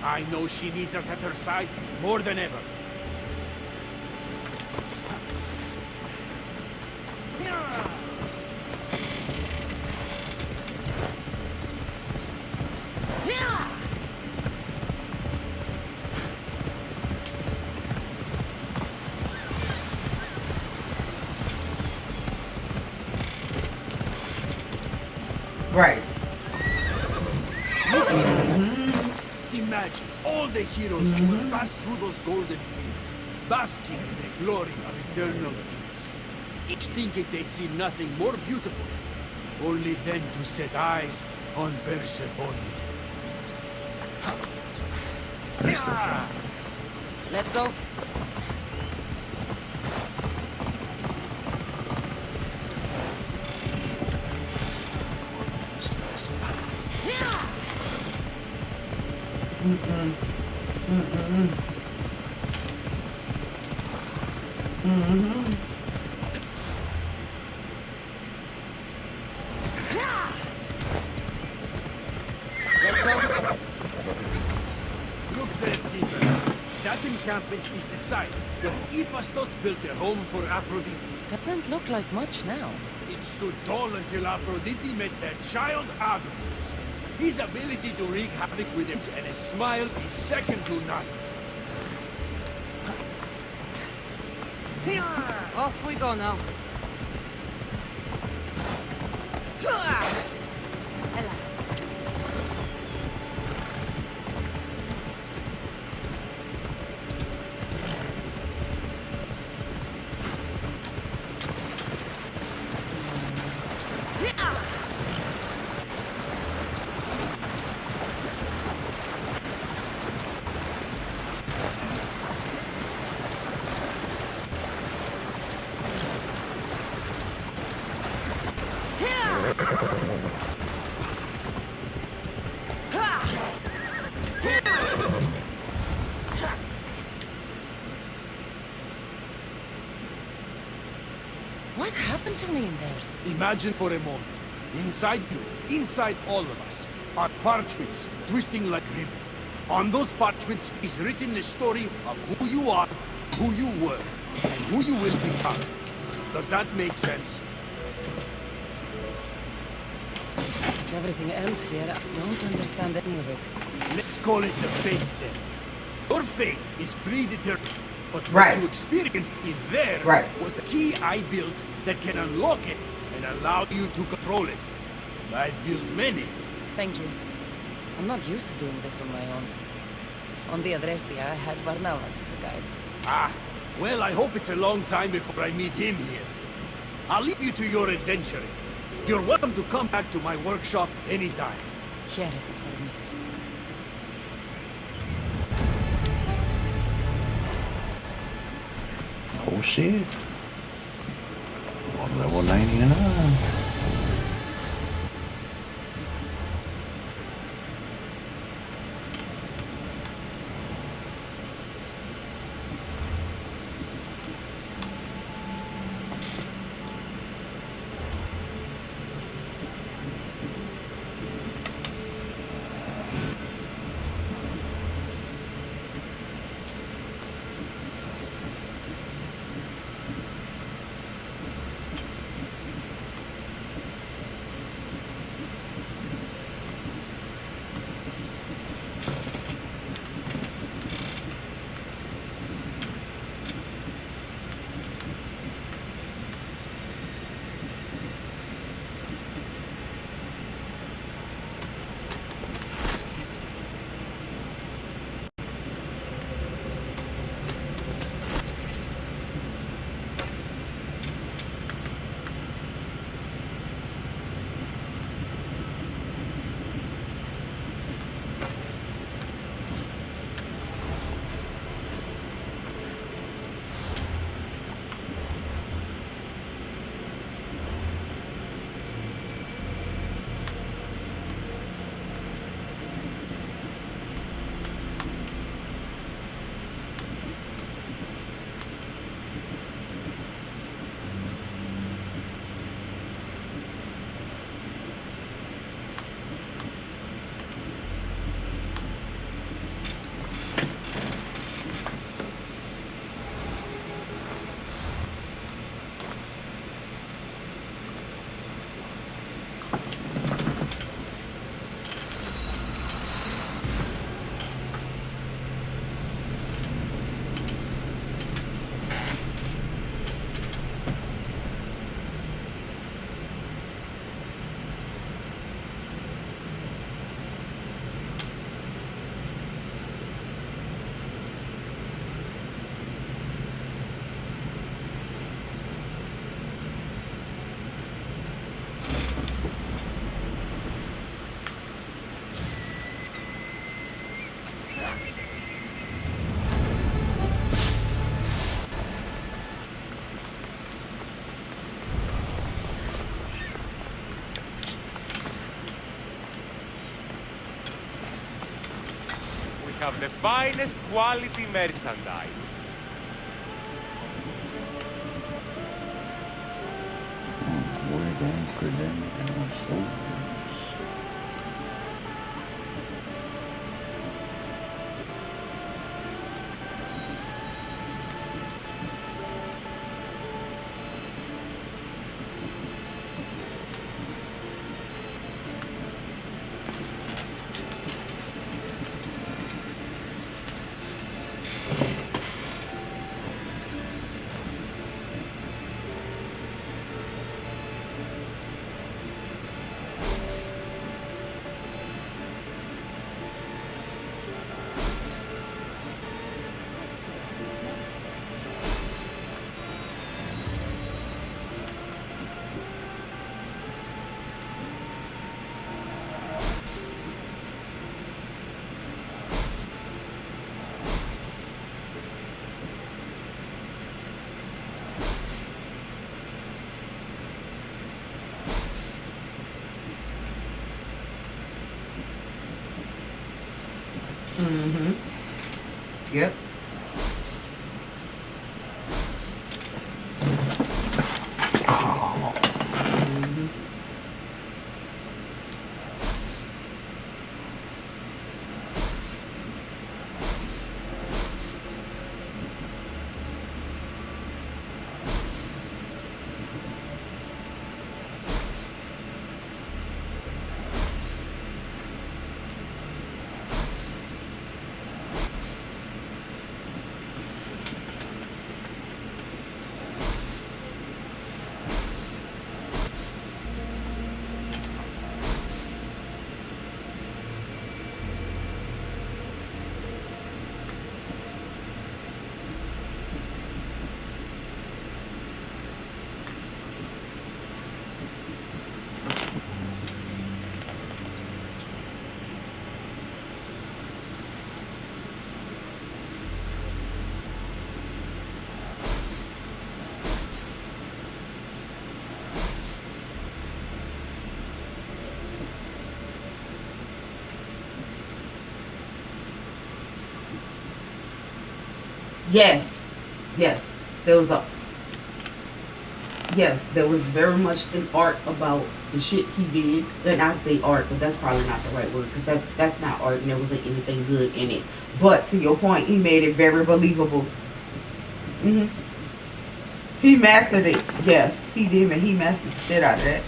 I know she needs us at her side more than ever. Right. Imagine all the heroes who have passed through those golden fields, basking in the glory of eternal peace. Each thinking they'd see nothing more beautiful, only then to set eyes on Persephone. Let's go. Look there, Keeper. That encampment is the site where Hephaestus built a home for Aphrodite. Doesn't look like much now. It stood tall until Aphrodite met their child Adonis. His ability to wreak havoc with him and his smile is second to none. Off we go now. What happened to me in there? Imagine for a moment, inside you, inside all of us, are parchments twisting like ribbon. On those parchments is written the story of who you are, who you were, and who you will become. Does that make sense? Everything else here, I don't understand any of it. Let's call it the fate then. Your fate is predetermined, but Right. what you experienced in there Right. was a key I built that can unlock it and allow you to control it. I've built many. Thank you. I'm not used to doing this on my own. On the Adrestia, I had Varnavas as a guide. Ah, well, I hope it's a long time before I meet him here. I'll leave you to your adventuring. You're welcome to come back to my workshop anytime. Here, Hermes. Oh shit. Level 99. have the finest quality merchandise. Where then could they Yep. Yes, yes, there was very much an art about the shit he did. And I say art, but that's probably not the right word, because that's not art, and there wasn't anything good in it. But to your point, he made it very believable. He mastered it. Yes, he did, man. He mastered the shit out of that.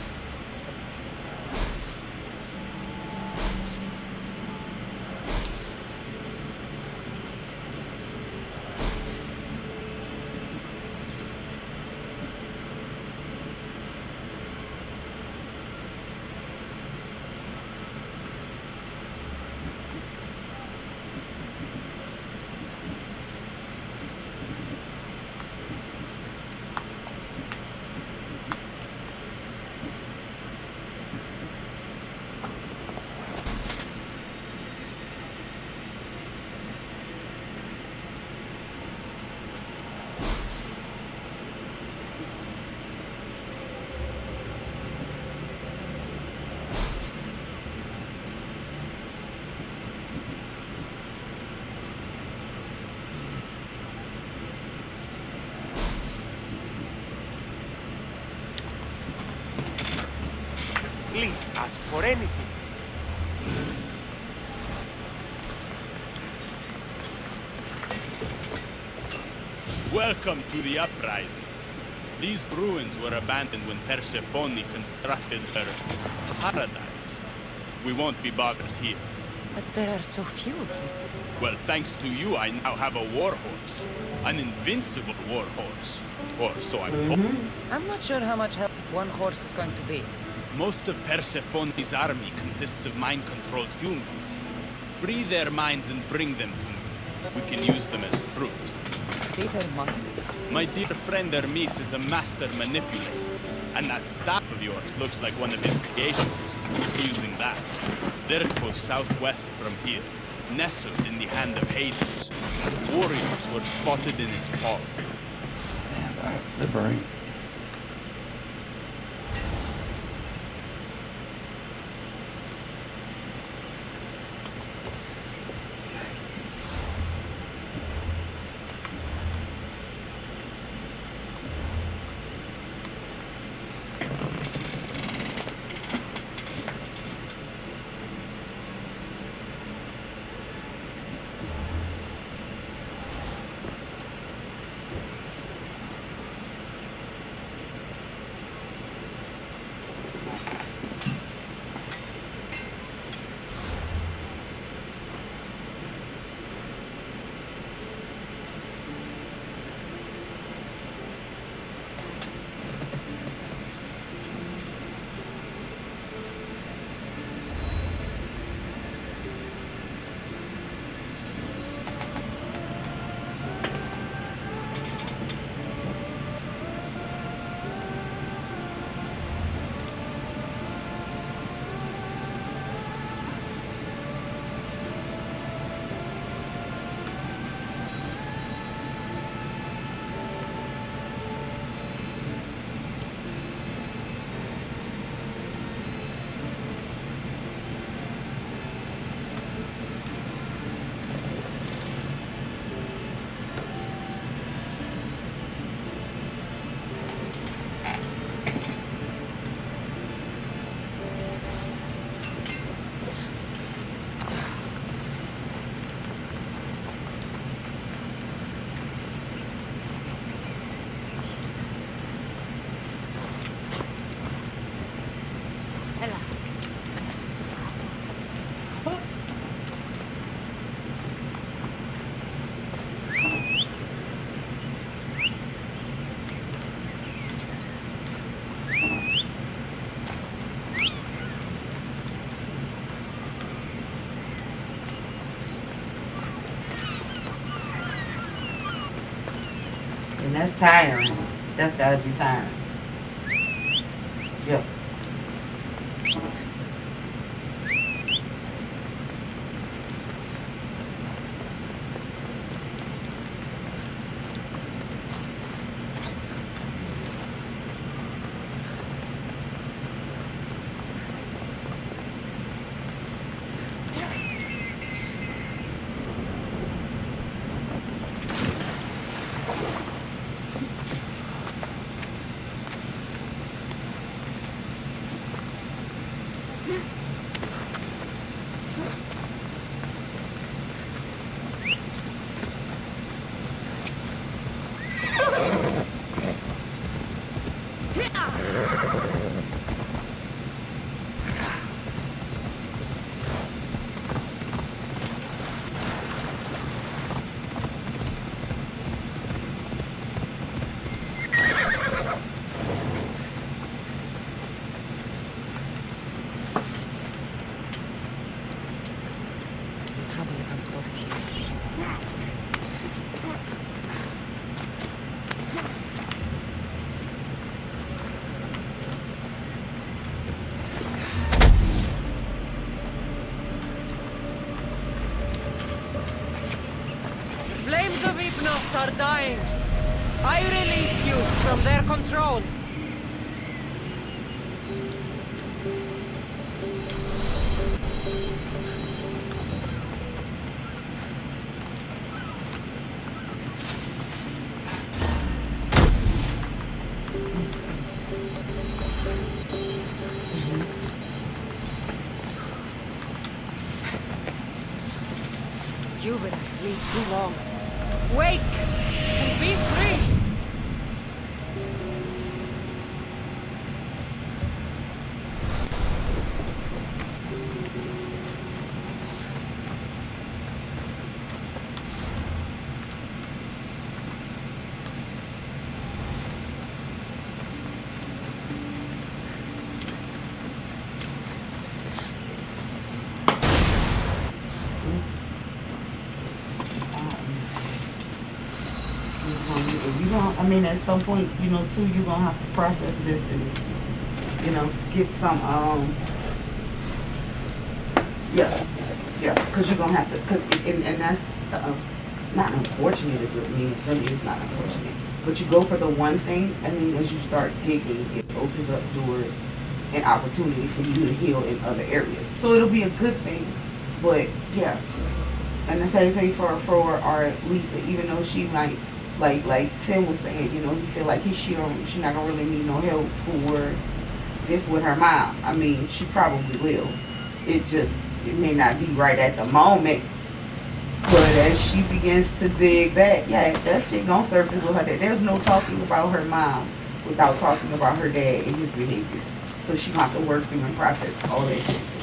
Please ask for anything. Welcome to the uprising. These ruins were abandoned when Persephone constructed her paradise. We won't be bothered here. But there are so few of you. Well, thanks to you, I now have a war horse. An invincible war horse. Or so I'm told. I'm not sure how much help one horse is going to be. Most of Persephone's army consists of mind-controlled humans. Free their minds and bring them to me. We can use them as troops. Free their minds? My dear friend Hermes is a master manipulator. And that staff of yours looks like one of his creations. Using that. There it goes southwest from here, nestled in the hand of Hades. Warriors were spotted in its paw. Damn, right, liberate. that's tiring. That's gotta be tiring. Yep. Trouble if I'm spotted here. Flames of Hypnos are dying. I release you from their control. You've been asleep too long. Wake and be free! I mean, at some point, you know, too, you're gonna have to process this and, you know, get some, yeah, because you're gonna have to, and that's not unfortunate. I mean, it really is not unfortunate. But you go for the one thing, and then as you start digging, it opens up doors and opportunity for you to heal in other areas. So it'll be a good thing, but yeah. And the same thing for our Lisa, even though she might. Like Tim was saying, you know, he feel like she not gonna really need no help for this with her mom. I mean, she probably will. It may not be right at the moment, but as she begins to dig that shit gonna surface with her dad. There's no talking about her mom without talking about her dad and his behavior. So she gonna have to work through and process all that shit too.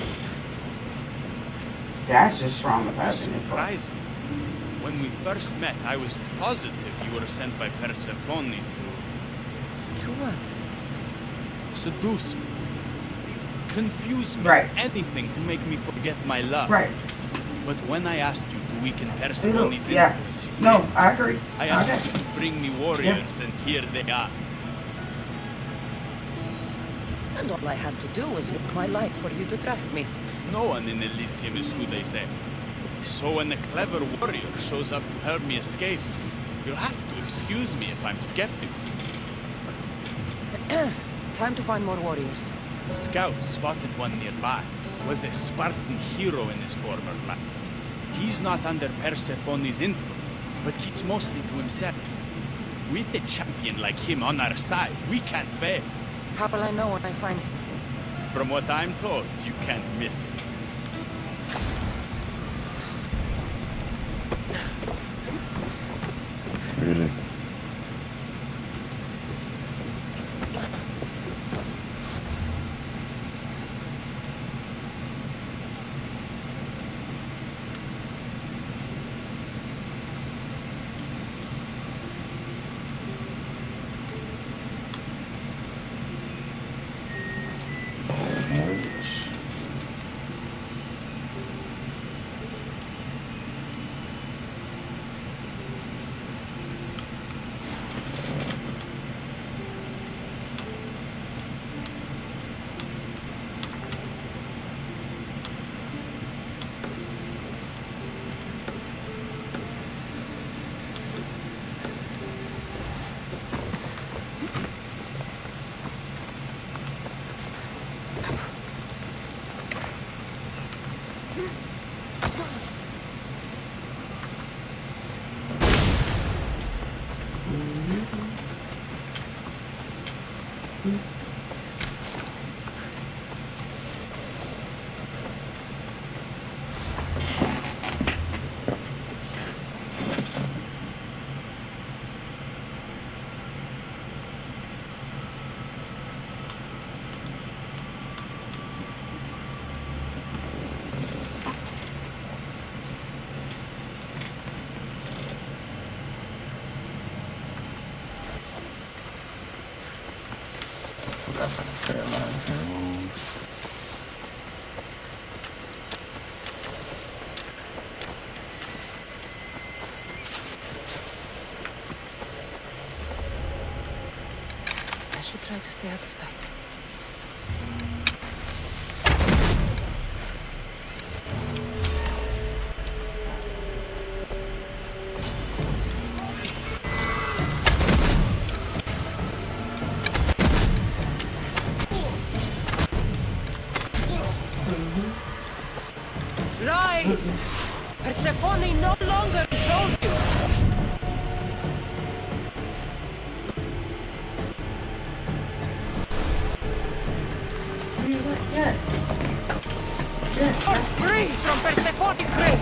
That's just traumatizing as well. When we first met, I was positive you were sent by Persephone to... To what? Seduce me. Confuse me. Right. Anything to make me forget my love. Right. But when I asked you to weaken Persephone's yeah. influence... No, I agree. I asked you to bring me warriors, and here they are. And all I had to do was risk my life for you to trust me. No one in Elysium is who they say. So when a clever warrior shows up to help me escape, you'll have to excuse me if I'm skeptical. Time to find more warriors. The scout spotted one nearby. Was a Spartan hero in his former life. He's not under Persephone's influence, but keeps mostly to himself. With a champion like him on our side, we can't fail. How will I know when I find him? From what I'm told, you can't miss it. Really? I should try to stay out of sight. Rise! Persephone no longer controls you! Yes. Yes. Free from Persephone's grip!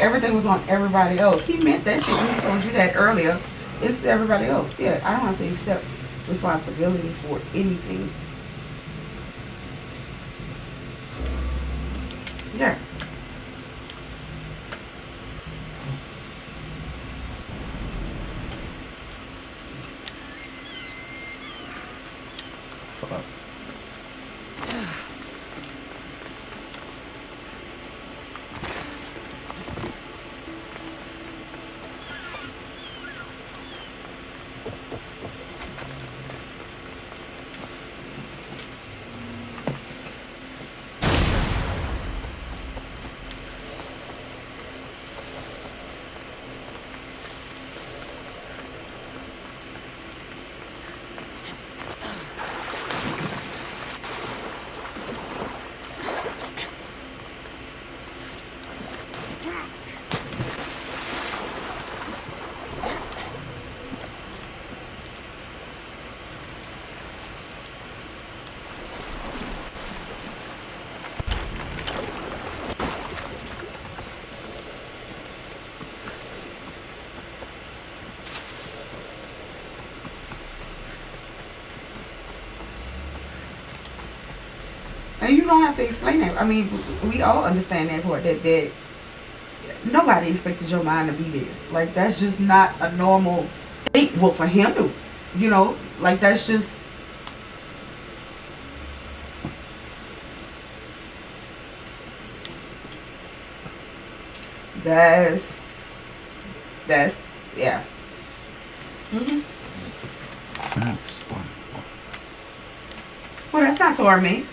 Everything was on everybody else. He meant that shit when he told you that earlier. It's everybody else. Yeah, I don't have to accept responsibility for anything. Yeah. Fuck. And you don't have to explain that. I mean, we all understand that part. That nobody expected your mind to be there. Like, that's just not a normal thing. Well, for him to, like, that's just. That's yeah. Well, that's not torment.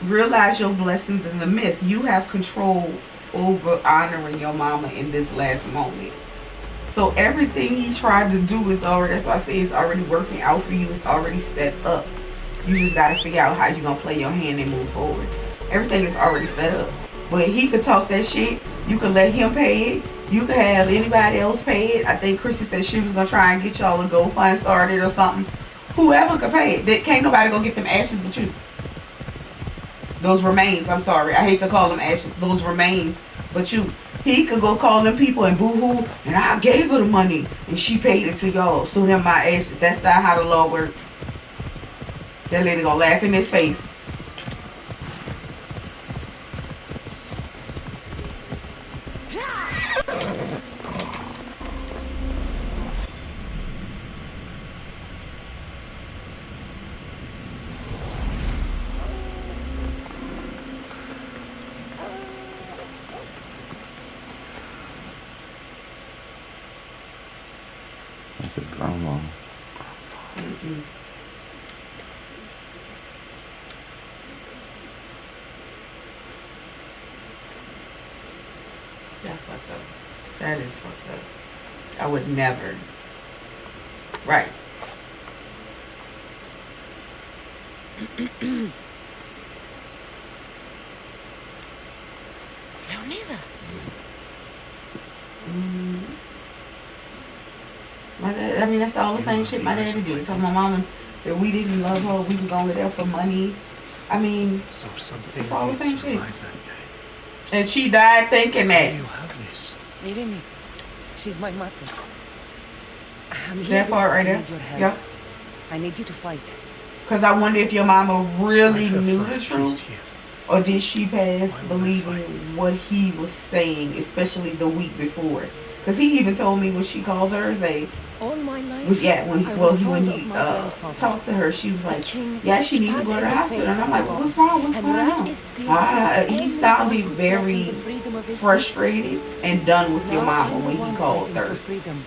Realize your blessings in the midst. You have control over honoring your mama in this last moment. So everything he tried to do is already, that's why I say it's already working out for you. It's already set up. You just got to figure out how you're going to play your hand and move forward. Everything is already set up. But he could talk that shit. You could let him pay it. You could have anybody else pay it. I think Chrissy said she was going to try and get y'all a GoFund started or something. Whoever could pay it. That can't nobody go get them ashes but you. Those remains, I'm sorry. I hate to call them ashes. Those remains but you. He could go call them people and boo-hoo, and I gave her the money, and she paid it to y'all. So then my ass, that's not how the law works. That lady gonna laugh in his face. That's a grandma. That's fucked up. That is fucked up. I would never. Right. Leonidas. My dad, I mean, that's all the same shit my daddy did. So my mama, that we didn't love her, we was only there for money. I mean, So something it's all the same shit. survived that guy. And she died thinking that. You have this. Irene, she's my mother. I'm here That part because right I there? need your help. Yep. I need you to fight. Because I wonder if your mama really I have knew found the peace truth. here. Or did she pass Why would I believing fight? what he was saying, especially the week before? Because he even told me when she called Thursday, All my life, when I he was told when of he my grandfather. talked to her, she was The like, king yeah, she needs to go to the spat in the hospital. face And I'm of like, the well, what's gods wrong? What's and going ran on? his spear He anyone sounded who very threatened the freedom of his frustrated and done with your Now mama I'm the when he one called fighting for Thursday. freedom.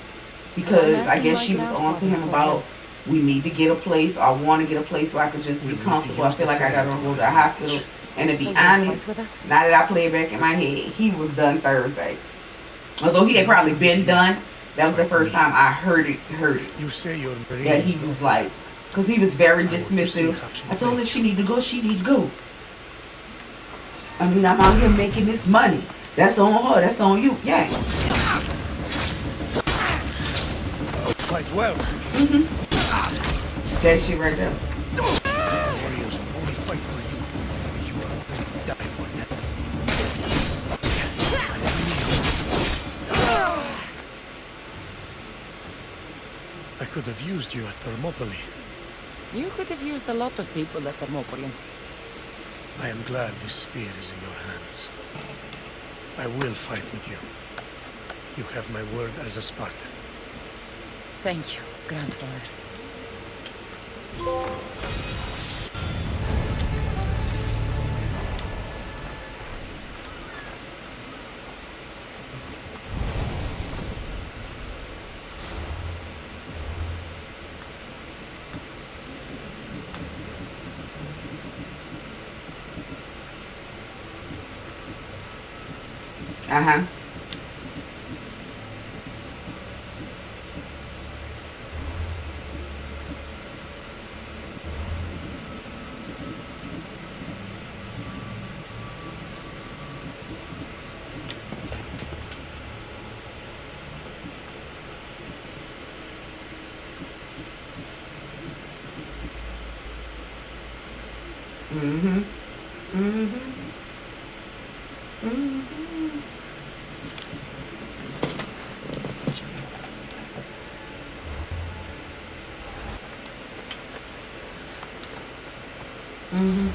Because I'm I asking guess my she was on to him grandfather for about, help. we need to get a place. I want to get a place where I could just be We need to comfortable. I use feel the like I got to terrain go to to the our hospital. advantage. And to So be you'll honest, fight with us? now that I play it back in my head, he was done Thursday. Although he had probably been done, that was the first time I heard it. You say you're Maria's That he was daughter. like, because he was very I want to see dismissive. how she I told her plays. she need to go, she need to go. I mean, I'm out here making this money. That's on her, that's on you. Yeah. Fight well. That shit right there. Warriors will only fight for you if you are willing to die for them. I could have used you at Thermopylae. You could have used a lot of people at Thermopylae. I am glad this spear is in your hands. I will fight with you. You have my word as a Spartan. Thank you, grandfather. Uh-huh. Mm-hmm. Mm-hmm. Mm-hmm. Mm-hmm.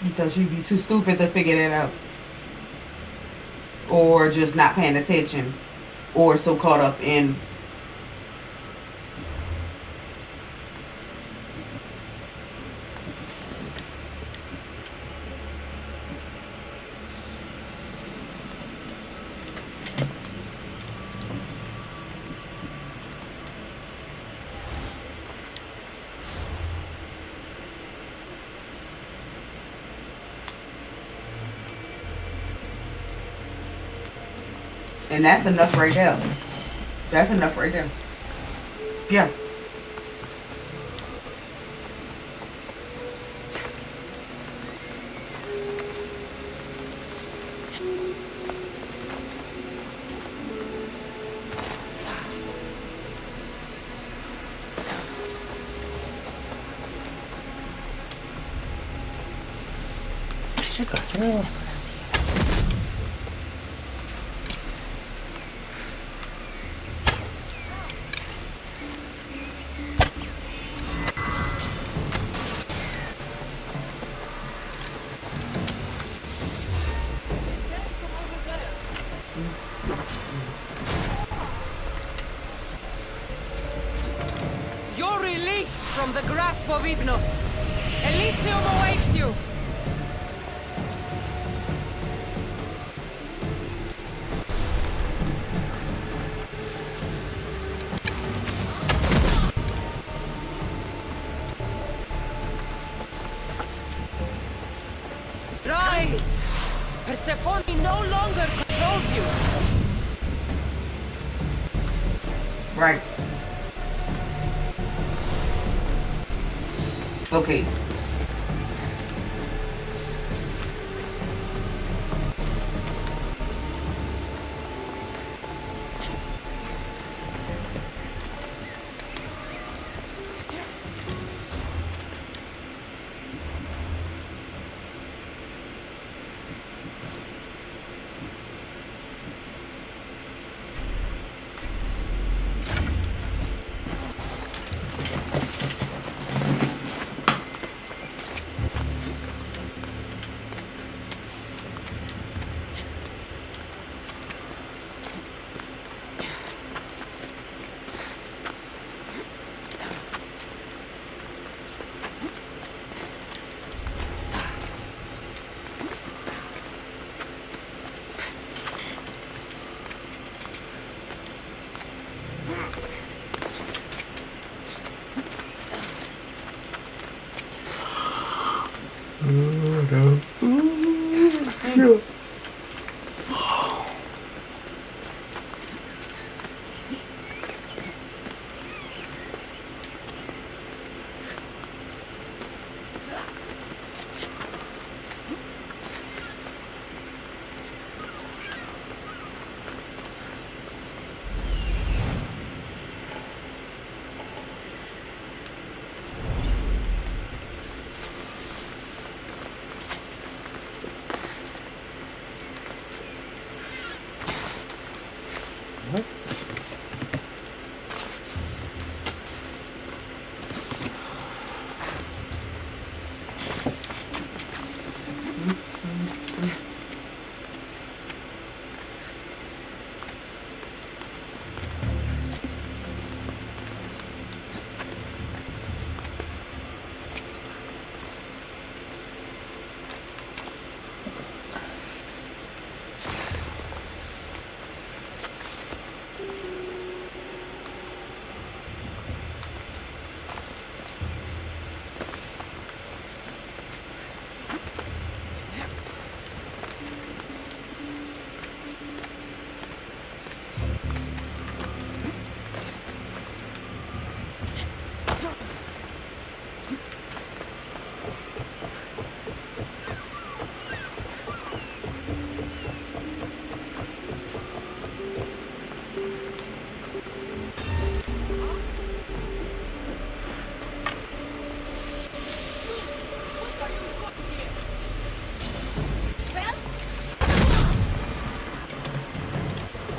You thought you'd be too stupid to figure that out. Or just not paying attention. Or so caught up in and that's enough right there. That's enough right there. Yeah. You're released from the grasp of Hypnos. Elysium awaits you. Rise! Persephone no longer controls you. Right. Okay.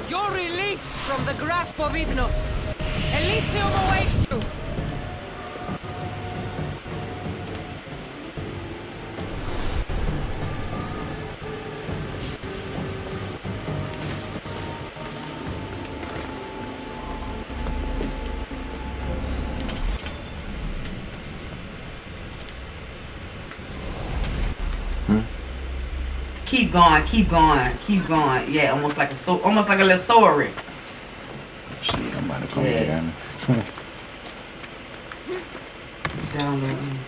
You're released from the grasp of Hypnos. Elysium awaits you. Keep going, keep going, keep going. Yeah, almost like almost like a little story. Shit, I'm about to come down. Downloading.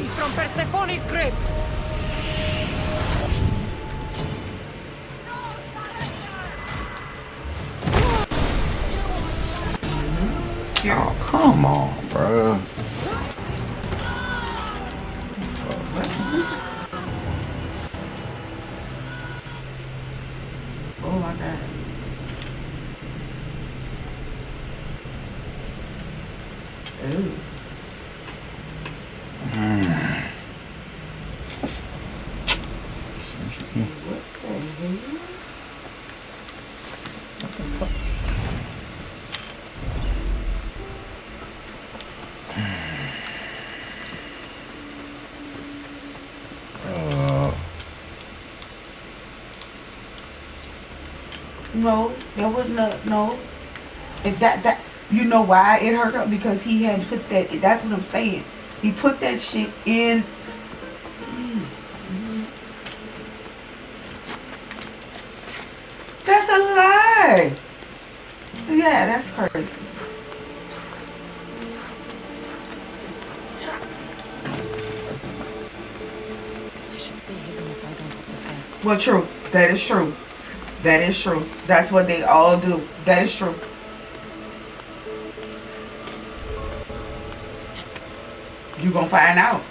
from Persephone's grip! Oh, come on, bro. Oh my god. Ooh. No, there was no. If that you know why it hurt her? Because he had put that. That's what I'm saying. He put that shit in. That's a lie. Yeah, that's crazy. I should stay hidden if I don't have to fight. Well, true. That is true. That is true. That's what they all do. That is true. You gonna find out.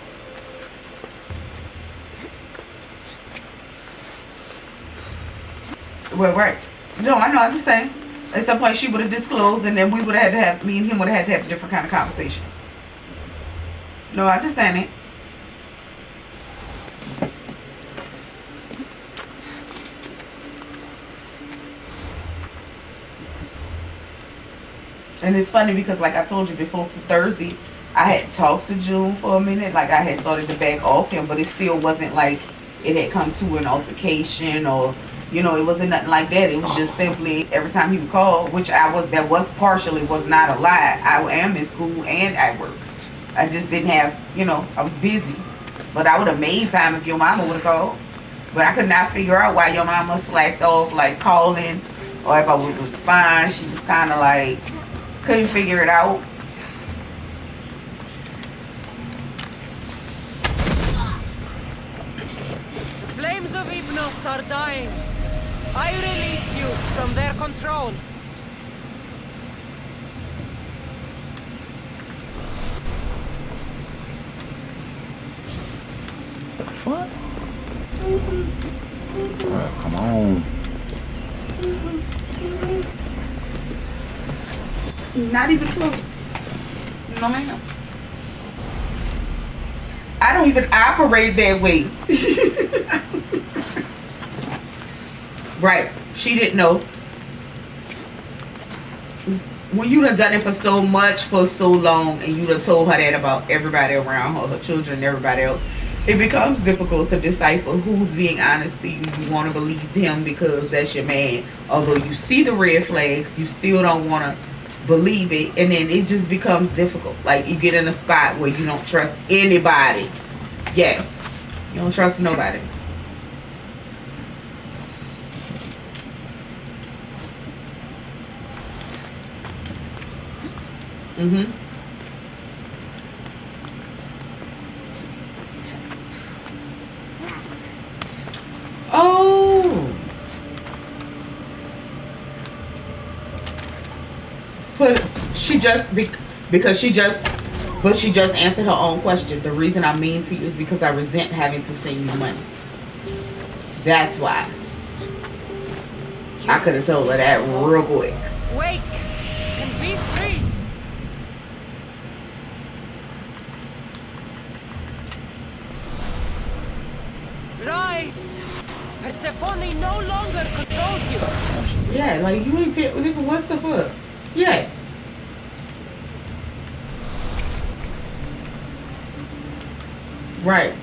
Well, right. No, I know. I'm just saying. At some point, she would have disclosed, and then we would have had to have, me and him would have had to have a different kind of conversation. No, I understand it. And it's funny because, like I told you before, for Thursday, I had talked to June for a minute. Like, I had started to back off him, but it still wasn't like it had come to an altercation or, you know, it wasn't nothing like that. It was just simply every time he would call, which that was partially, was not a lie. I am in school and at work. I just didn't have, you know, I was busy. But I would have made time if your mama would have called. But I could not figure out why your mama slacked off, like, calling, or if I would respond. She was kind of like, couldn't figure it out. The flames of Hypnos are dying. I release you from their control. The fuck? Bro, come on. Not even close. No, ma'am. I don't even operate that way. Right. She didn't know. When you done done it for so much, for so long, and you done told her that about everybody around her, her children and everybody else, it becomes difficult to decipher who's being honest to you. You want to believe him because that's your man. Although you see the red flags, you still don't want to believe it, and then it just becomes difficult. Like, you get in a spot where you don't trust anybody. Yeah, you don't trust nobody. Oh, because she just answered her own question. The reason I'm mean to you is because I resent having to send you money. That's why. I could have told her that real quick. Wake and be free. Rise. Persephone no longer controls you. Yeah, like, you ain't pick, nigga, what the fuck? Yeah. Right.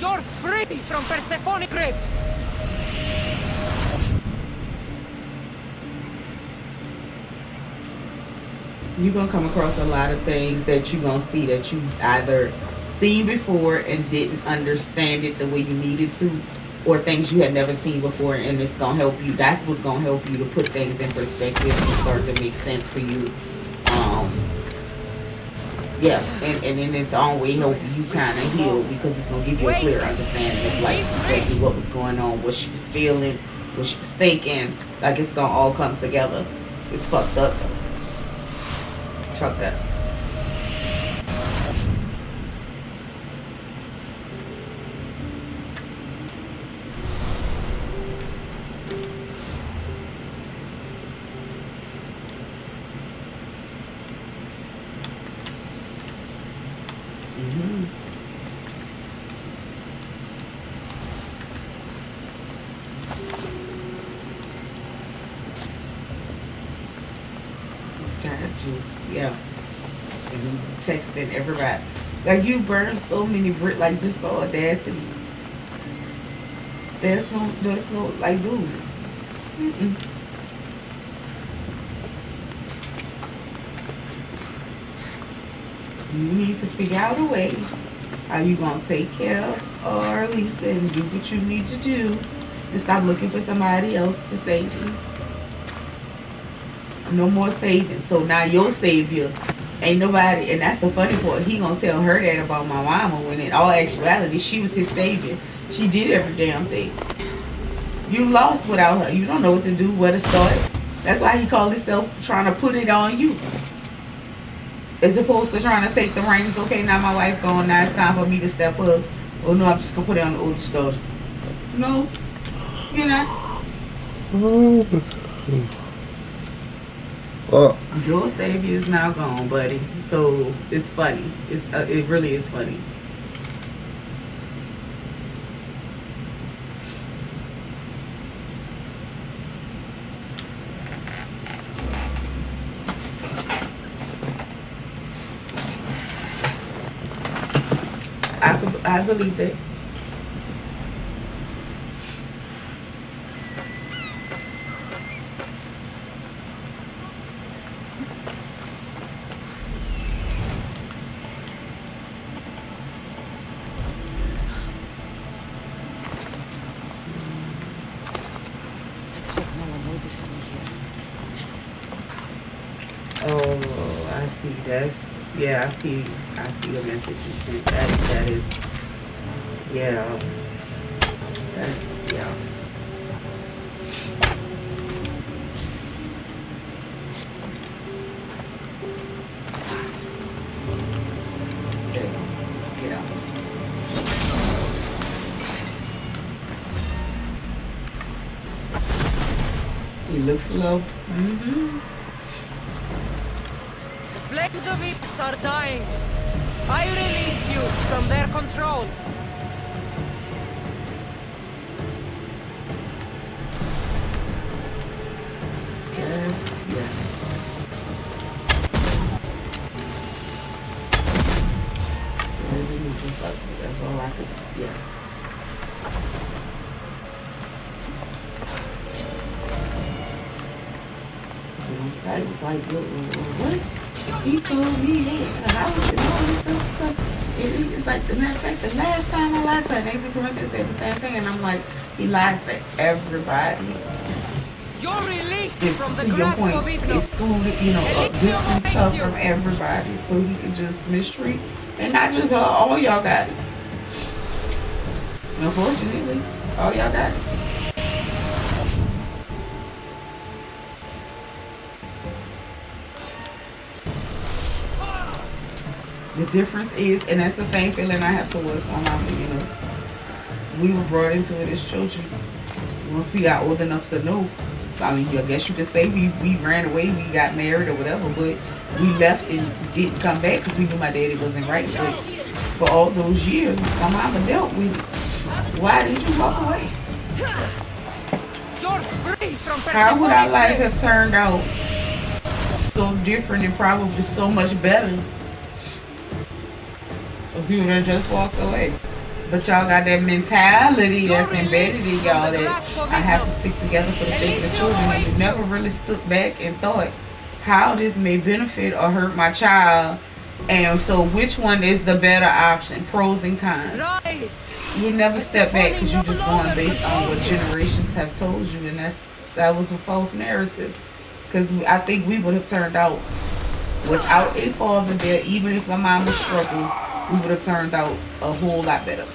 You're free from Persephone grip. You're gonna come across a lot of things that you're gonna see that you either seen before and didn't understand it the way you needed to, or things you had never seen before, and it's gonna help you. That's what's gonna help you to put things in perspective and start to make sense for you Yeah, and in its own way helping you kind of heal because it's gonna give you a clear understanding of like exactly what was going on, what she was feeling, what she was thinking. Like it's gonna all come together. It's fucked up though. It's fucked up. Just yeah, and texting everybody like you burn so many bricks, like just the audacity. There's no like, dude. You need to figure out a way how you gonna take care of Lisa and do what you need to do, and stop looking for somebody else to save you. No more saving. So now your savior ain't nobody, and that's the funny part. He gonna tell her that about my mama when in all actuality she was his savior. She did every damn thing. You lost without her. You don't know what to do, where to start. That's why he called himself trying to put it on you. As opposed to trying to take the reins. Okay, now my wife gone, now it's time for me to step up. Oh no, I'm just gonna put it on the older stuff. No, you're not. Your savior is now gone, buddy. So it's funny. It really is funny. I believe that. Oh, I see. I see the message you sent. That is, yeah. That's, yeah. Yeah. He looks low. Flames of Ix are dying. I release you from their control. Yes, yes. That's all I could, yeah. I was like, what? He told me that the house and all this other stuff. It's like, the matter of fact, the last time I lied to her, Nancy Corinthians said the same thing, and I'm like, he lied to everybody. You're released from the to your grasp point, of Ignis. excluded, distance stuff from everybody, so he can just mistreat, and not just her. All y'all got it. Unfortunately, all y'all got it. The difference is, and that's the same feeling I have towards my mama, we were brought into it as children. Once we got old enough to know, I mean, I guess you could say we ran away, we got married or whatever, but we left and didn't come back because we knew my daddy wasn't right. But for all those years, my mama dealt with it. Why did you walk away? How would our life have turned out so different and probably so much better if you would have just walked away? But y'all got that mentality that's embedded in y'all that I have to stick together for the sake of the children. And you never really stood back and thought how this may benefit or hurt my child. And so which one is the better option? Pros and cons. You never step back because you're just going based on what generations have told you. And that was a false narrative. Because I think we would have turned out Without a father there, even if my mama struggles, we would have turned out a whole lot better.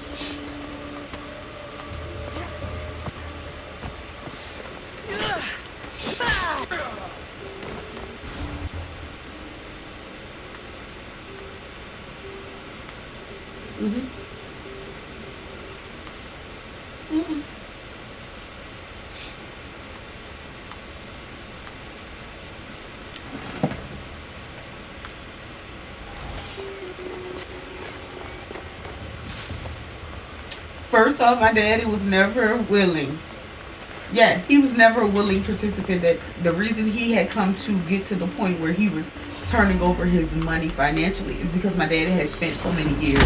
First off, my daddy was never willing. Yeah, he was never a willing participant. That the reason he had come to get to the point where he was turning over his money financially is because my daddy had spent so many years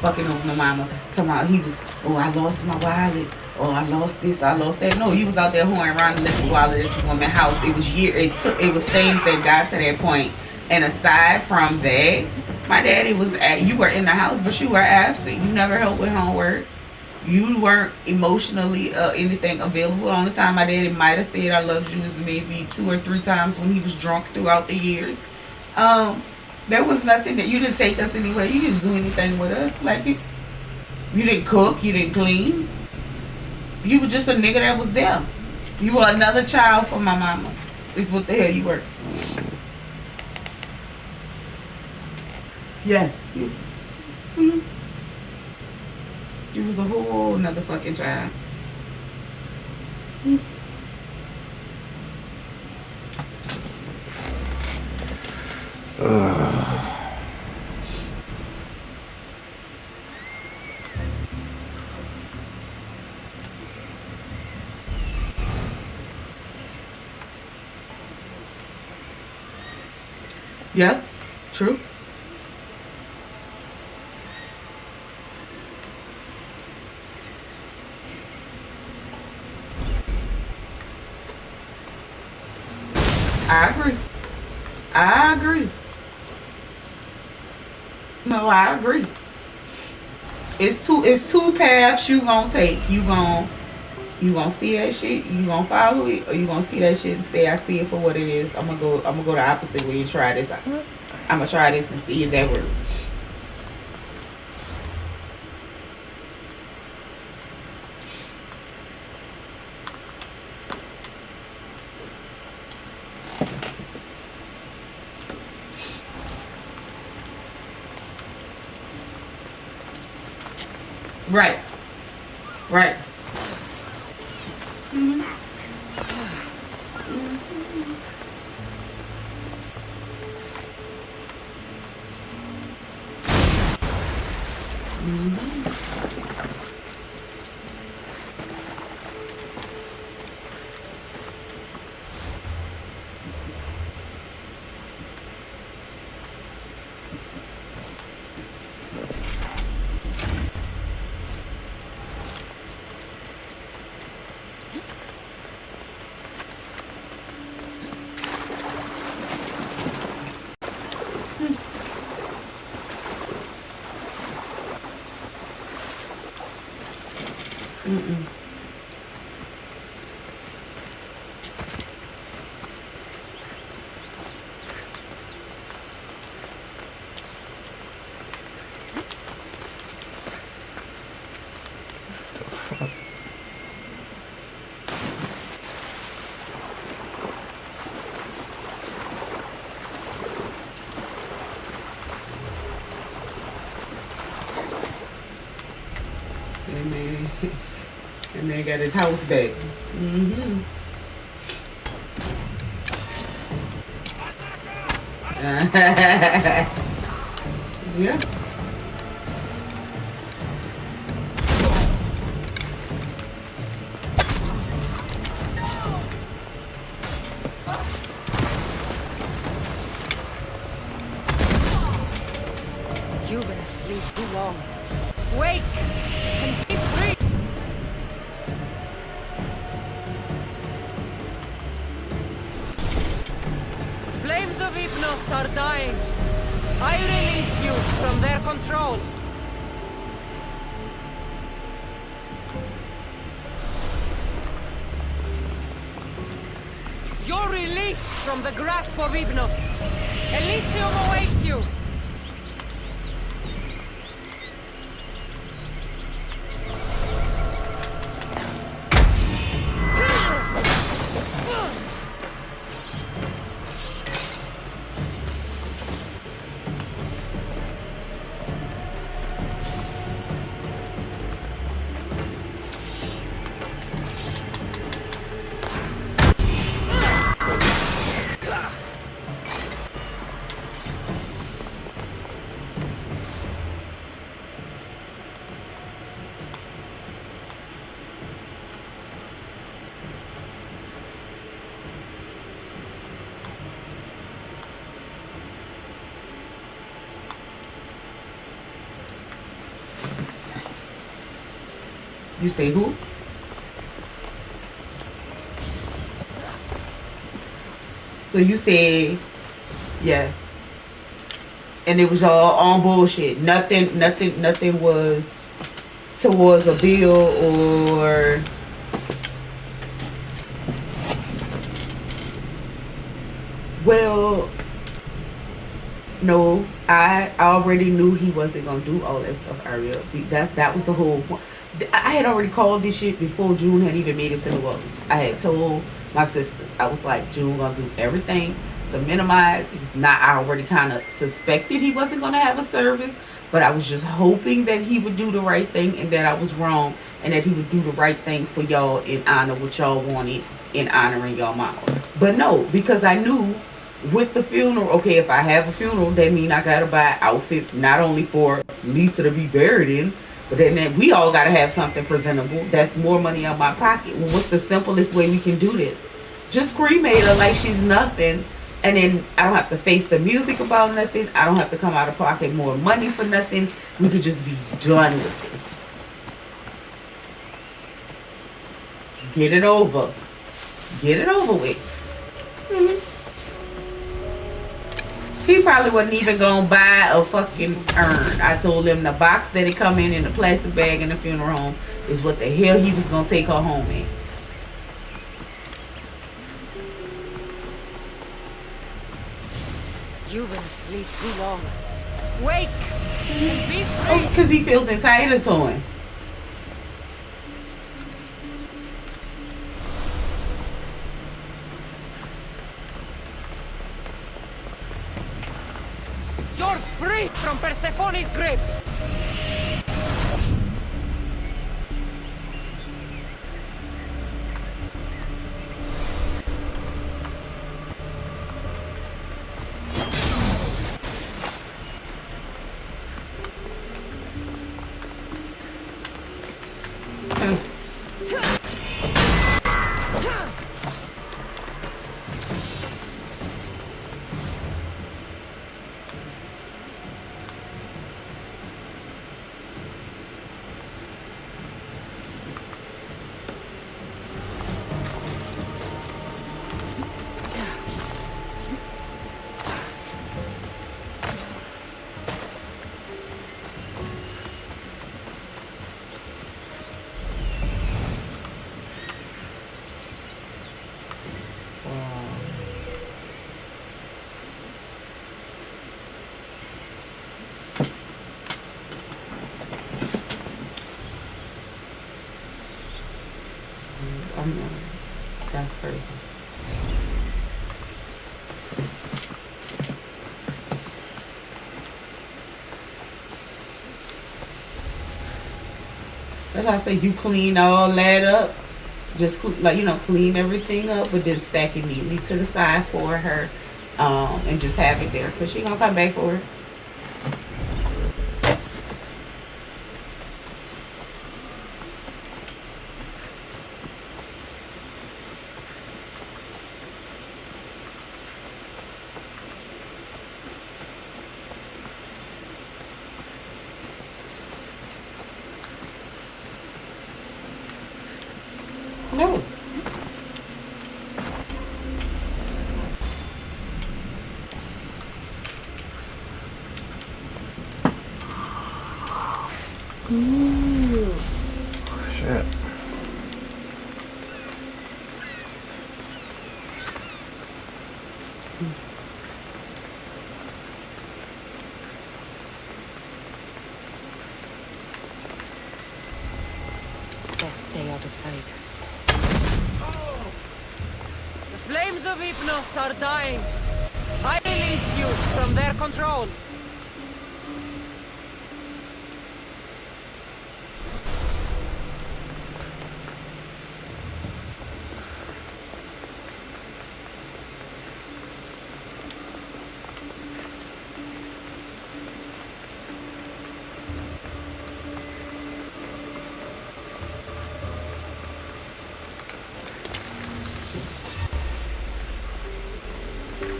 fucking over my mama. Talking about he was, oh, I lost my wallet. Oh, I lost this, I lost that. No, he was out there hoeing around and left the wallet at your woman's house. It was it was things that got to that point. And aside from that, my daddy was you were in the house, but you were absent. You never helped with homework. You weren't emotionally anything available. The only time my daddy might have said I loved you is maybe 2 or 3 times when he was drunk throughout the years. There was nothing that you didn't take us anywhere. You didn't do anything with us. Like you didn't cook, you didn't clean. You were just a nigga that was there. You were another child for my mama. Is what the hell you were. Yeah. You was a whole another fucking child. Yep, true. I agree. I agree. No, I agree. It's two paths you gonna take. You gonna see that shit, you gonna follow it, or you gonna see that shit and say, I see it for what it is. I'm gonna go the opposite way and try this. I'm gonna try this and see if that works. Right. Right. And man got his house back. Yeah. You've been asleep too long. Wake and be free! Flames of Hypnos are dying. I release you from their control. You're released from the grasp of Hypnos. Elysium awaits you! You say who? So you said, yeah. And it was all on bullshit. Nothing was towards a bill or well, no, I already knew he wasn't gonna do all that stuff earlier. That was the whole point. I had already called this shit before June had even made it to New Orleans. I had told my sisters, I was like, June gonna do everything to minimize. He's not. I already kind of suspected he wasn't gonna have a service, but I was just hoping that he would do the right thing and that I was wrong, and that he would do the right thing for y'all in honor what y'all wanted in honoring y'all mama. But no, because I knew with the funeral, okay, if I have a funeral, that means I gotta buy outfits not only for Lisa to be buried in, but then we all gotta have something presentable. That's more money out my pocket. Well, what's the simplest way we can do this? Just cremate her like she's nothing, and then I don't have to face the music about nothing. I don't have to come out of pocket more money for nothing. We could just be done with it. Get it over. Get it over with. Mm-hmm. He probably wasn't even gonna buy a fucking urn. I told him the box that it come in the plastic bag in the funeral home is what the hell he was gonna take her home in. You've been asleep too long. Wake and be free. Oh, because he feels entitled to him. You're free from Persephone's grip! That's crazy. That's why I say you clean all that up. Just clean everything up, but then stack it neatly to the side for her, and just have it there because she gonna come back for it. No. Ooh. Shit. sight. The flames of Hypnos are dying. I release you from their control.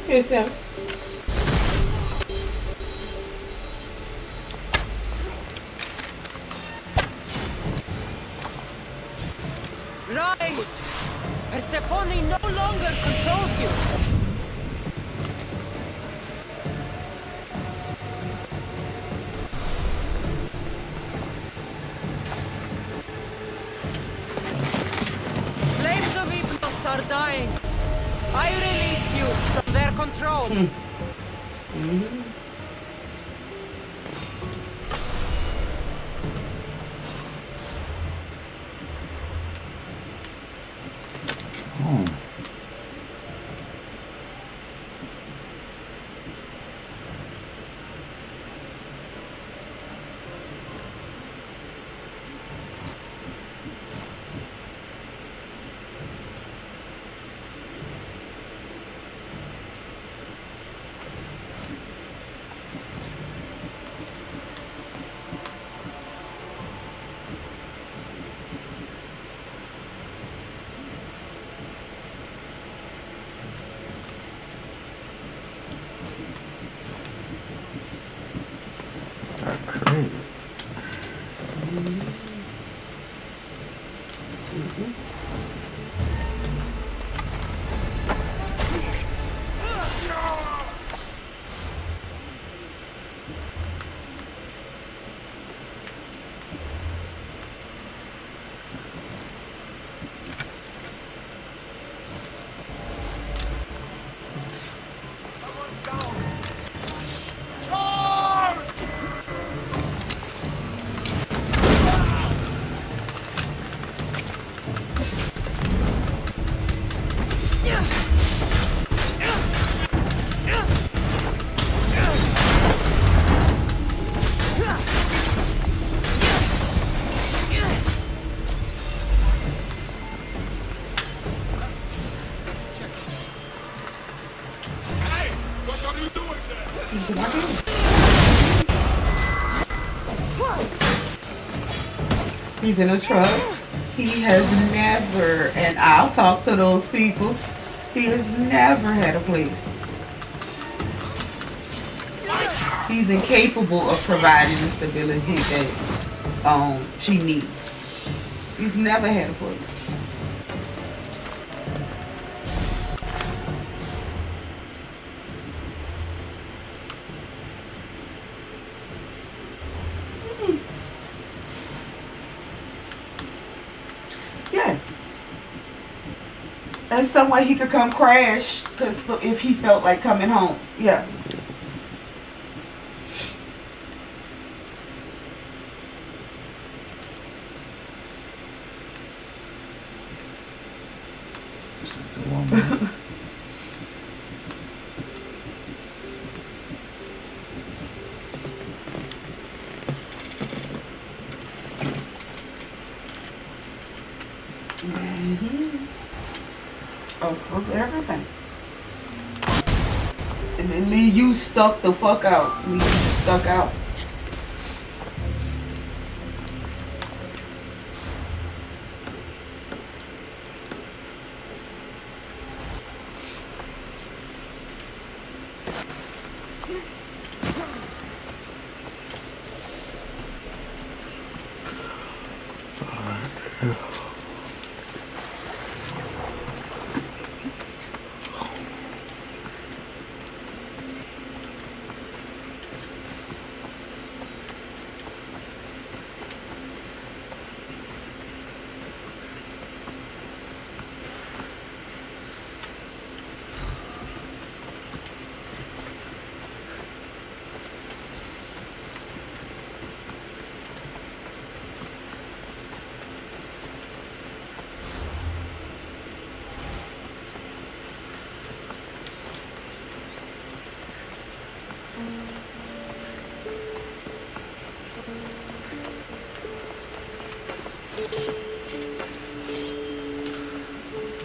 Here's them. Rise! Persephone no longer controls you. Flames of Hypnos are dying. I release you from their control. Great. He's in a truck. He has never, and I'll talk to those people, he has never had a place. He's incapable of providing the stability that she needs. He's never had a place. And some way he could come crash, cause if he felt like coming home, yeah. Everything. And then leave you stuck the fuck out. Leave you stuck out.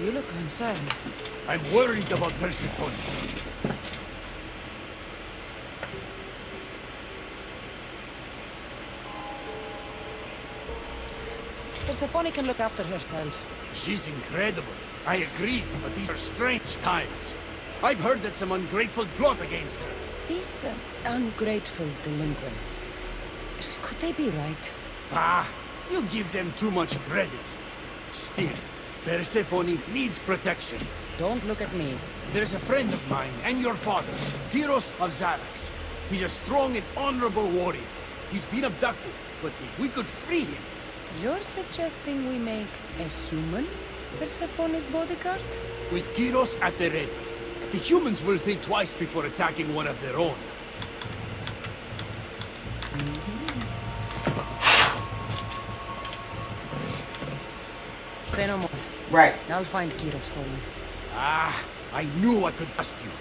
You look concerned. I'm worried about Persephone. Persephone can look after herself. She's incredible. I agree, but these are strange times. I've heard that some ungrateful plot against her. These ungrateful delinquents. Could they be right? Ah, you give them too much credit. Still, Persephone needs protection. Don't look at me. There's a friend of mine and your father's, Kyros of Xarax. He's a strong and honorable warrior. He's been abducted, but if we could free him... You're suggesting we make a human Persephone's bodyguard? With Kyros at the ready, the humans will think twice before attacking one of their own. Say no more. Right. I'll find Kyros for you. Ah, I knew I could trust you.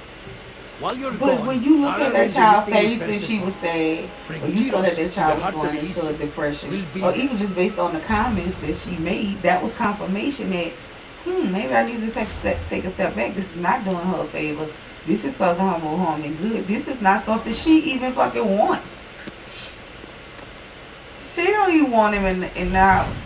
While you're But gone, when you look I'll at that arrange child's everything face in and she was sad, Bring or you saw Kyros that to child the was heart of going into a Elysium. depression, We'll be or there. even just based on the comments that she made, that was confirmation that, maybe I need to take a step back. This is not doing her a favor. This is causing her more harm than good. This is not something she even fucking wants. She don't even want him in the house.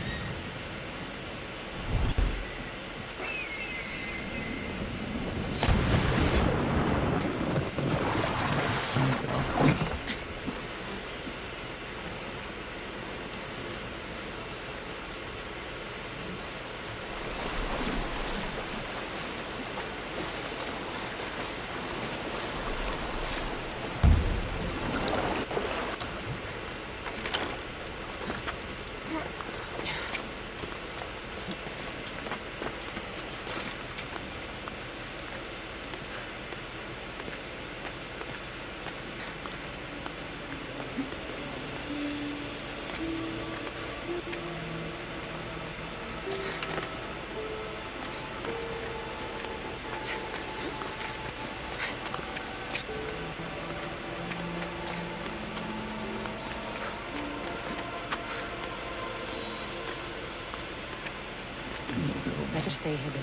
Better stay hidden.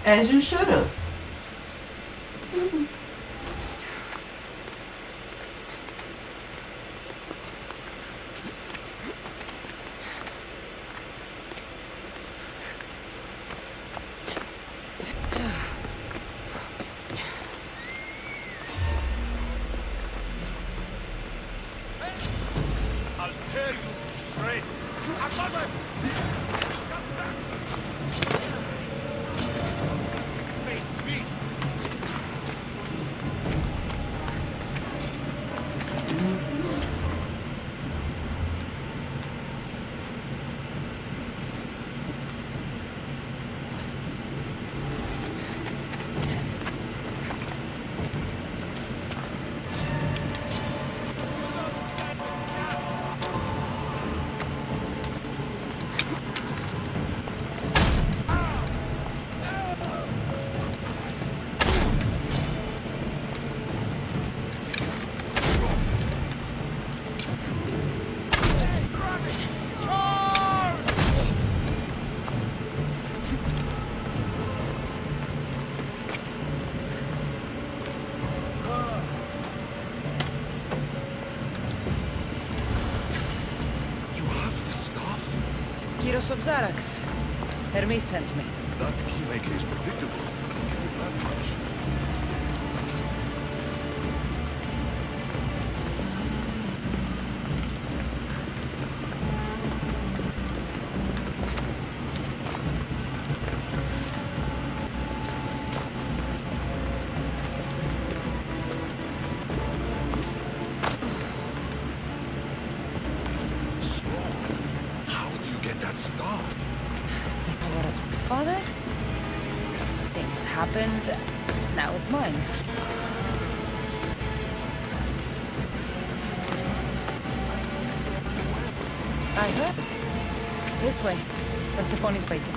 As you should have. I'll tear you to shreds. Face me. Kyros of Xarax. Hermes sent me. That keymaker is predictable. I'll give you that much. Father? Things happened. Now it's mine. I heard. This way. Persephone's waiting.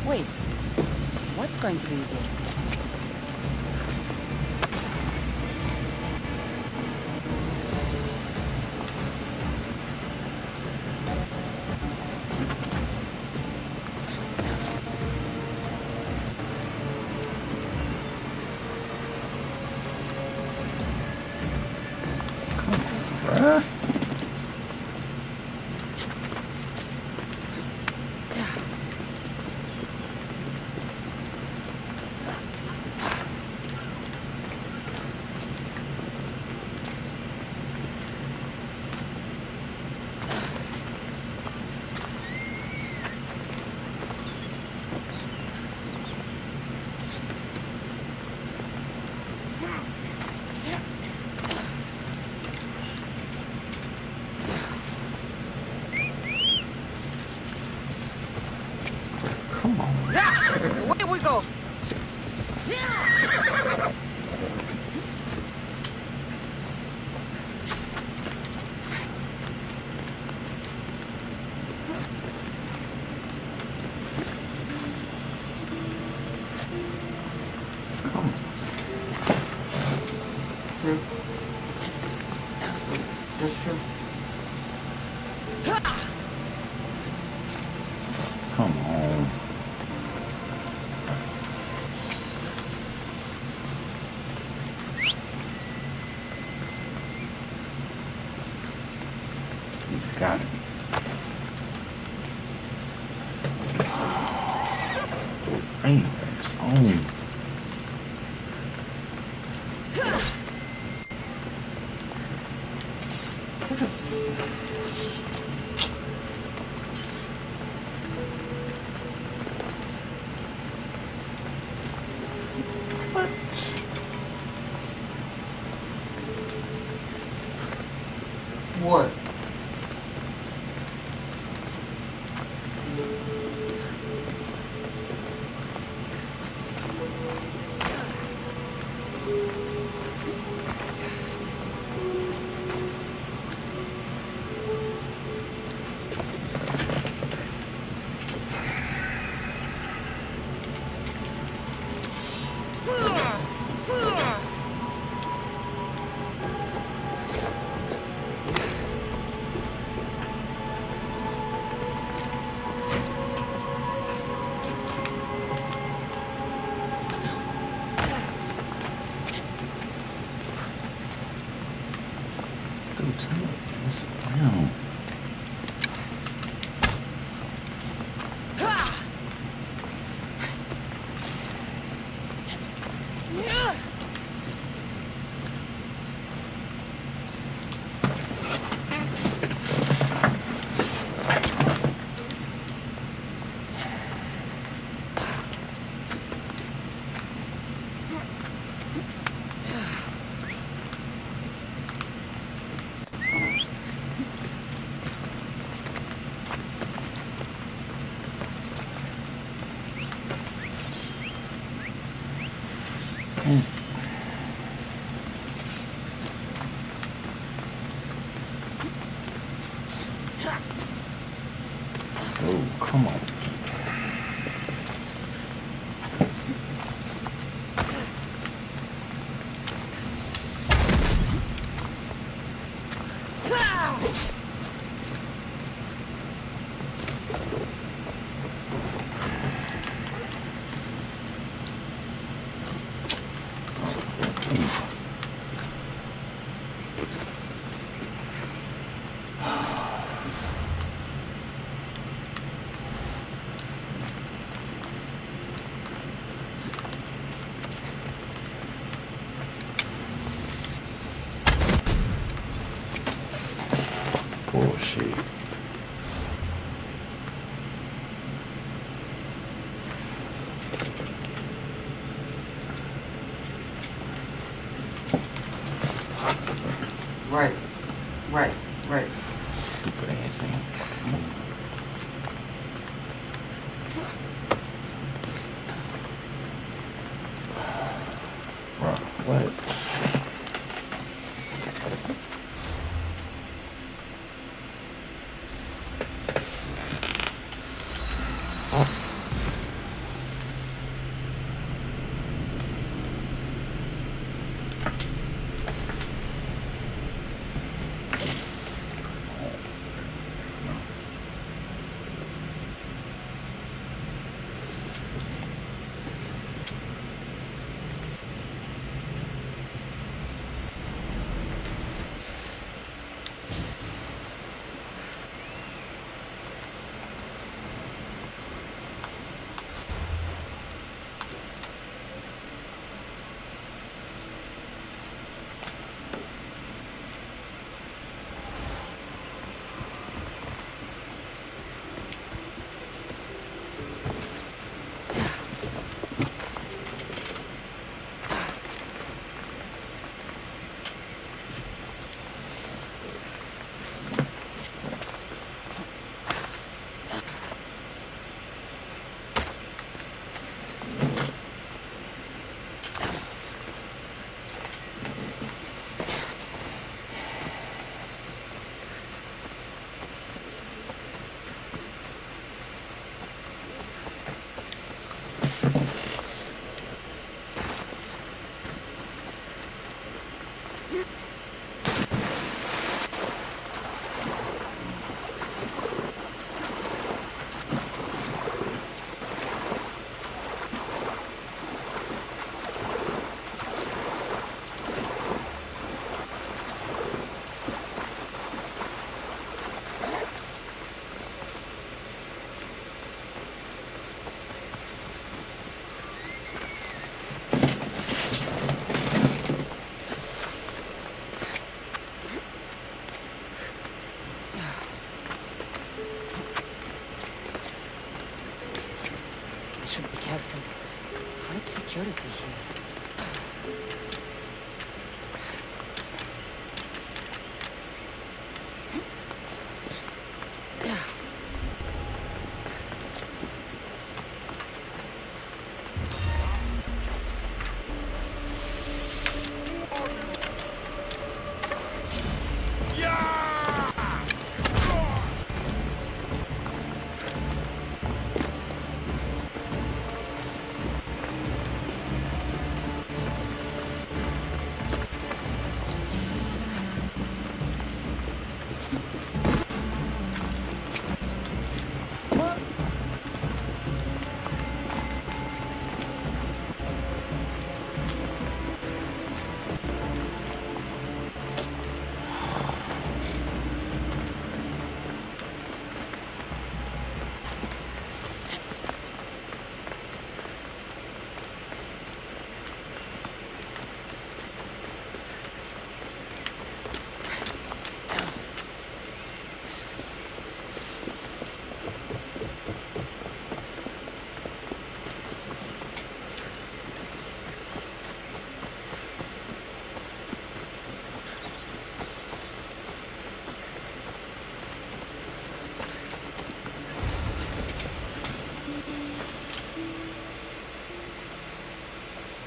Wait. What's going to be easier? bruh. Come on. Away we go. True. That's true. Come on. You got it. Hey, it's on. What? Dude, turn this around. Oh, come on. Bullshit. Right. Right. Right. Stupid ass thing. Bro, what? should be careful. High security here.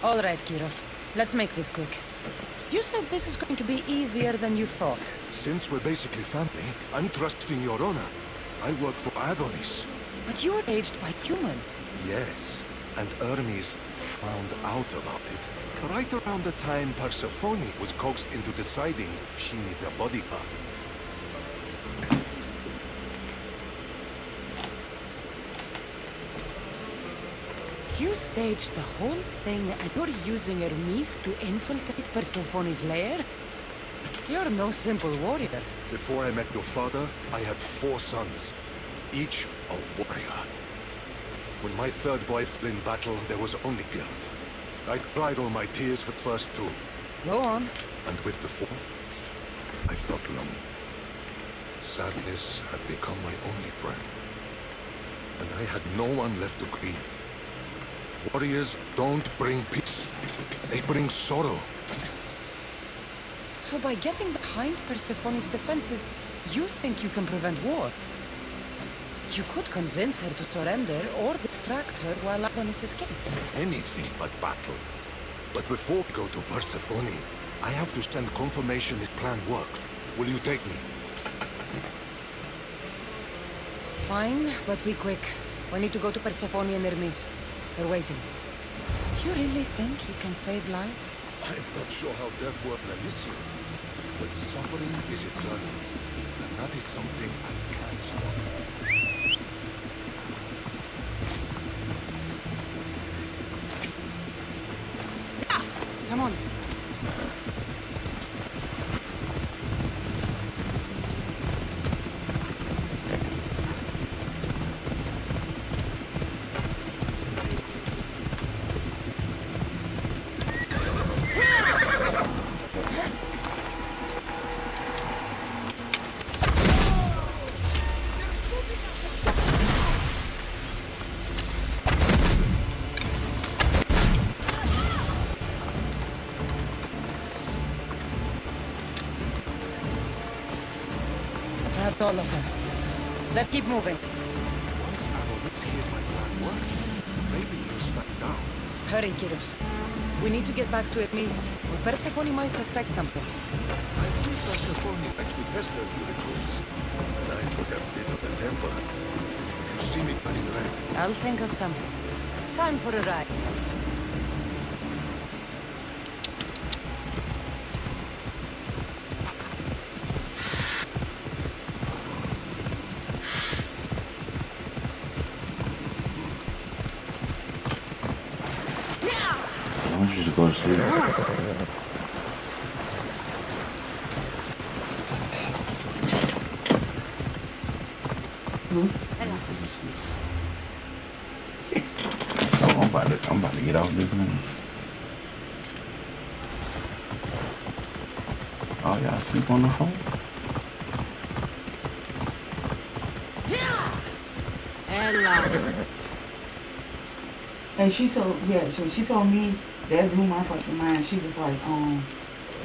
All right, Kyros. Let's make this quick. You said this is going to be easier than you thought. Since we're basically family, I'm trusting your honor. I work for Adonis. But you were aged by humans. Yes, and Hermes found out about it. Right around the time Persephone was coaxed into deciding she needs a bodyguard. You staged the whole thing and you're using Hermes to infiltrate Persephone's lair? You're no simple warrior. Before I met your father, I had 4 sons, each a warrior. When my third boy fell in battle, there was only guilt. I cried all my tears for the first 2. Go on. And with the 4th, I felt lonely. Sadness had become my only friend. And I had no one left to grieve. Warriors don't bring peace. They bring sorrow. So by getting behind Persephone's defenses, you think you can prevent war? You could convince her to surrender or distract her while Adonis escapes. Anything but battle. But before we go to Persephone, I have to send confirmation this plan worked. Will you take me? Fine, but be quick. We need to go to Persephone and Hermes. They're waiting. You really think you can save lives? I'm not sure how death works in Elysium, but suffering is eternal. And that is something I can't stop. Come on. That's all of them. Let's keep moving. Once Adonis hears my plan worked, maybe he'll step down. Hurry, Kyros. We need to get back to Hermes, or Persephone might suspect something. I think Persephone likes to test her new recruits. And I've got a bit of a temper. If you see me turning red, I'll think of something. Time for a ride. I want you to go to sleep. So I'm about to get off this one. Oh, y'all sleep on the phone? Ella. And she told she told me that blew my fucking mind. She was like,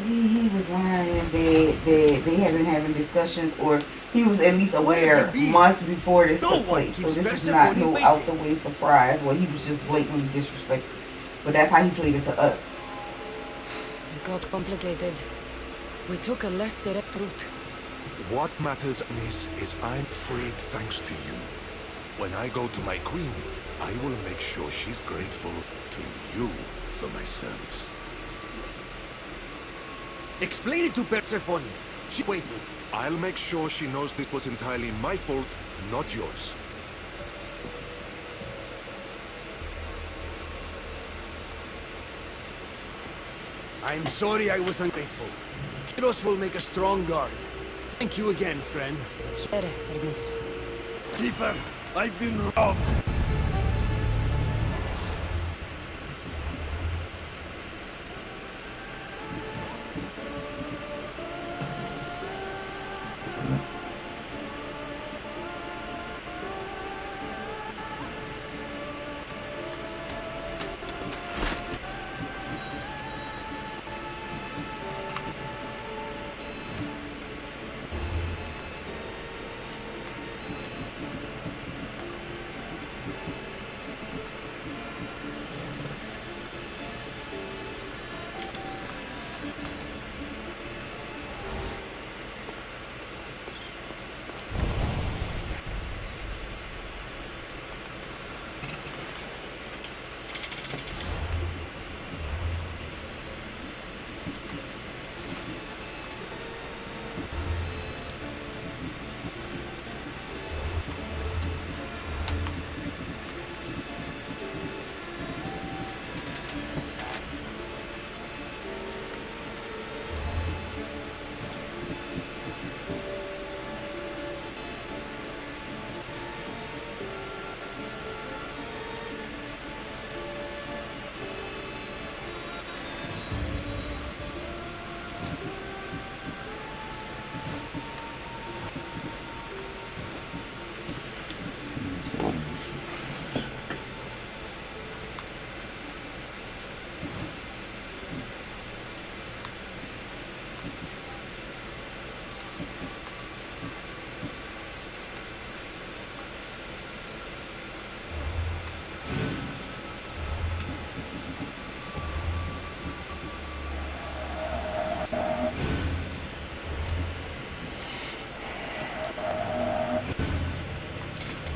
he was lying that they had been having discussions, or he was at least aware months before this took place. So this was not no out the way surprise where he was just blatantly disrespectful. But that's how he played it to us. It got complicated. We took a less direct route. What matters, Miss, is I'm freed thanks to you. When I go to my queen, I will make sure she's grateful to you for my service. Explain it to Persephone. She's waiting. I'll make sure she knows this was entirely my fault, not yours. I'm sorry I was ungrateful. Kiros will make a strong guard. Thank you again, friend. Here, Hermes. Keeper, I've been robbed.